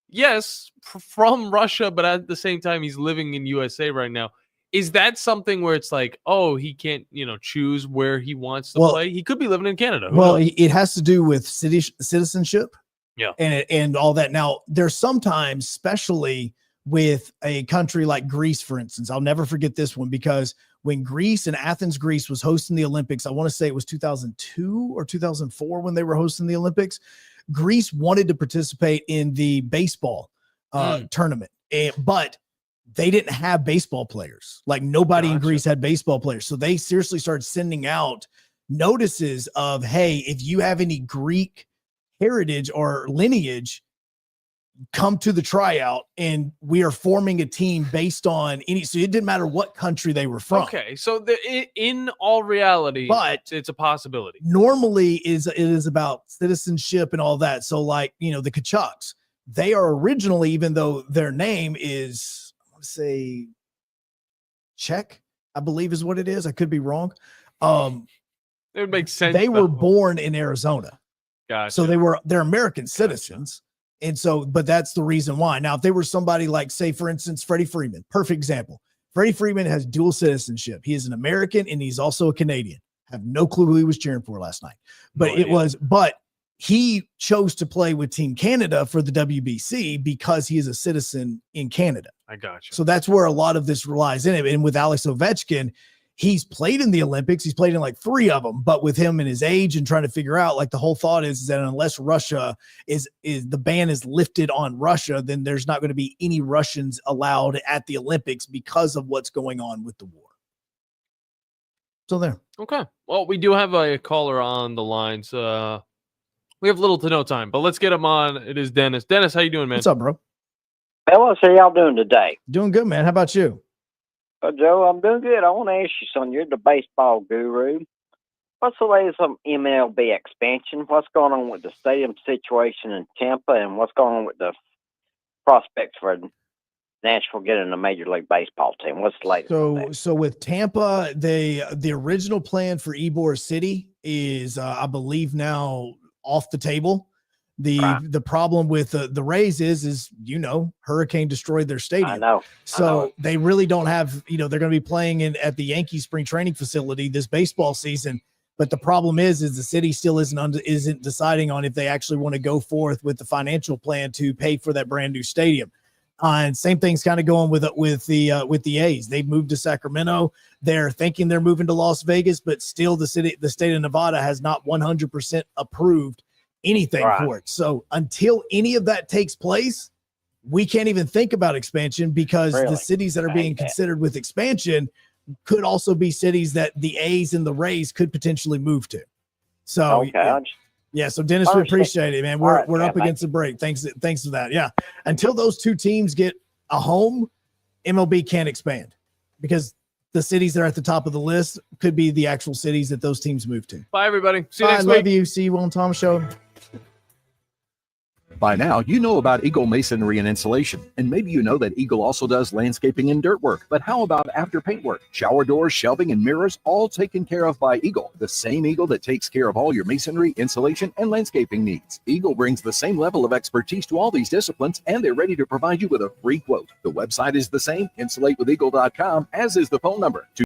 yes, from Russia, but at the same time, he's living in USA right now. Is that something where it's like, oh, he can't, choose where he wants to play? He could be living in Canada. Who knows? It has to do with citizenship. Yeah. And all that. Now, there's sometimes, especially with a country like Greece, for instance, I'll never forget this one, because when Greece and Athens, Greece was hosting the Olympics, I want to say it was 2002 or 2004 when they were hosting the Olympics, Greece wanted to participate in the baseball tournament, but they didn't have baseball players. Like nobody in Greece had baseball players. So they seriously started sending out notices of, hey, if you have any Greek heritage or lineage, come to the tryout, and we are forming a team based on any. So it didn't matter what country they were from. Okay, so in all reality, but it's a possibility. Normally, it is about citizenship and all that. So, like the Kachucks, they are originally, even though their name is, I want to say, Czech, I believe is what it is. I could be wrong. It would make sense. They were born in Arizona. Gotcha. So they're American citizens. And so, but that's the reason why. Now, if they were somebody like, say, for instance, Freddie Freeman, perfect example. Freddie Freeman has dual citizenship. He is an American and he's also a Canadian. I have no clue who he was cheering for last night. But but he chose to play with Team Canada for the WBC because he is a citizen in Canada. I got you. So that's where a lot of this relies in it. And with Alex Ovechkin, he's played in the Olympics. He's played in like 3 of them, but with him and his age and trying to figure out, like the whole thought is that unless Russia is the ban is lifted on Russia, then there's not going to be any Russians allowed at the Olympics because of what's going on with the war. So there. Okay. Well, we do have a caller on the lines. We have little to no time, but let's get him on. It is Dennis. Dennis, how you doing, man? What's up, bro? Fellas, how y'all doing today? Doing good, man. How about you? Joe, I'm doing good. I want to ask you something. You're the baseball guru. What's the latest on MLB expansion? What's going on with the stadium situation in Tampa, and what's going on with the prospects for Nashville getting a Major League Baseball team? What's the latest? So with Tampa, the original plan for Ybor City is, I believe, now off the table. The problem with the Rays is Hurricane destroyed their stadium. I know. So they really don't have, they're going to be playing at the Yankees spring training facility this baseball season. But the problem is the city still isn't deciding on if they actually want to go forth with the financial plan to pay for that brand new stadium. And same thing's kind of going with the A's. They've moved to Sacramento. They're thinking they're moving to Las Vegas, but still the state of Nevada has not 100% approved anything for it. So until any of that takes place, we can't even think about expansion, because the cities that are being considered with expansion could also be cities that the A's and the Rays could potentially move to. So so Dennis, we appreciate it, man. We're up against the break. Thanks for that. Yeah. Until those 2 teams get a home, MLB can't expand, because the cities that are at the top of the list could be the actual cities that those teams move to. Bye, everybody. See you next week. Love you. See you on Tom Show. By now, you know about Eagle Masonry and Insulation, and maybe you know that Eagle also does landscaping and dirt work. But how about after paint work? Shower doors, shelving, and mirrors, all taken care of by Eagle, the same Eagle that takes care of all your masonry, insulation, and landscaping needs. Eagle brings the same level of expertise to all these disciplines, and they're ready to provide you with a free quote. The website is the same, insulatewitheagle.com, as is the phone number.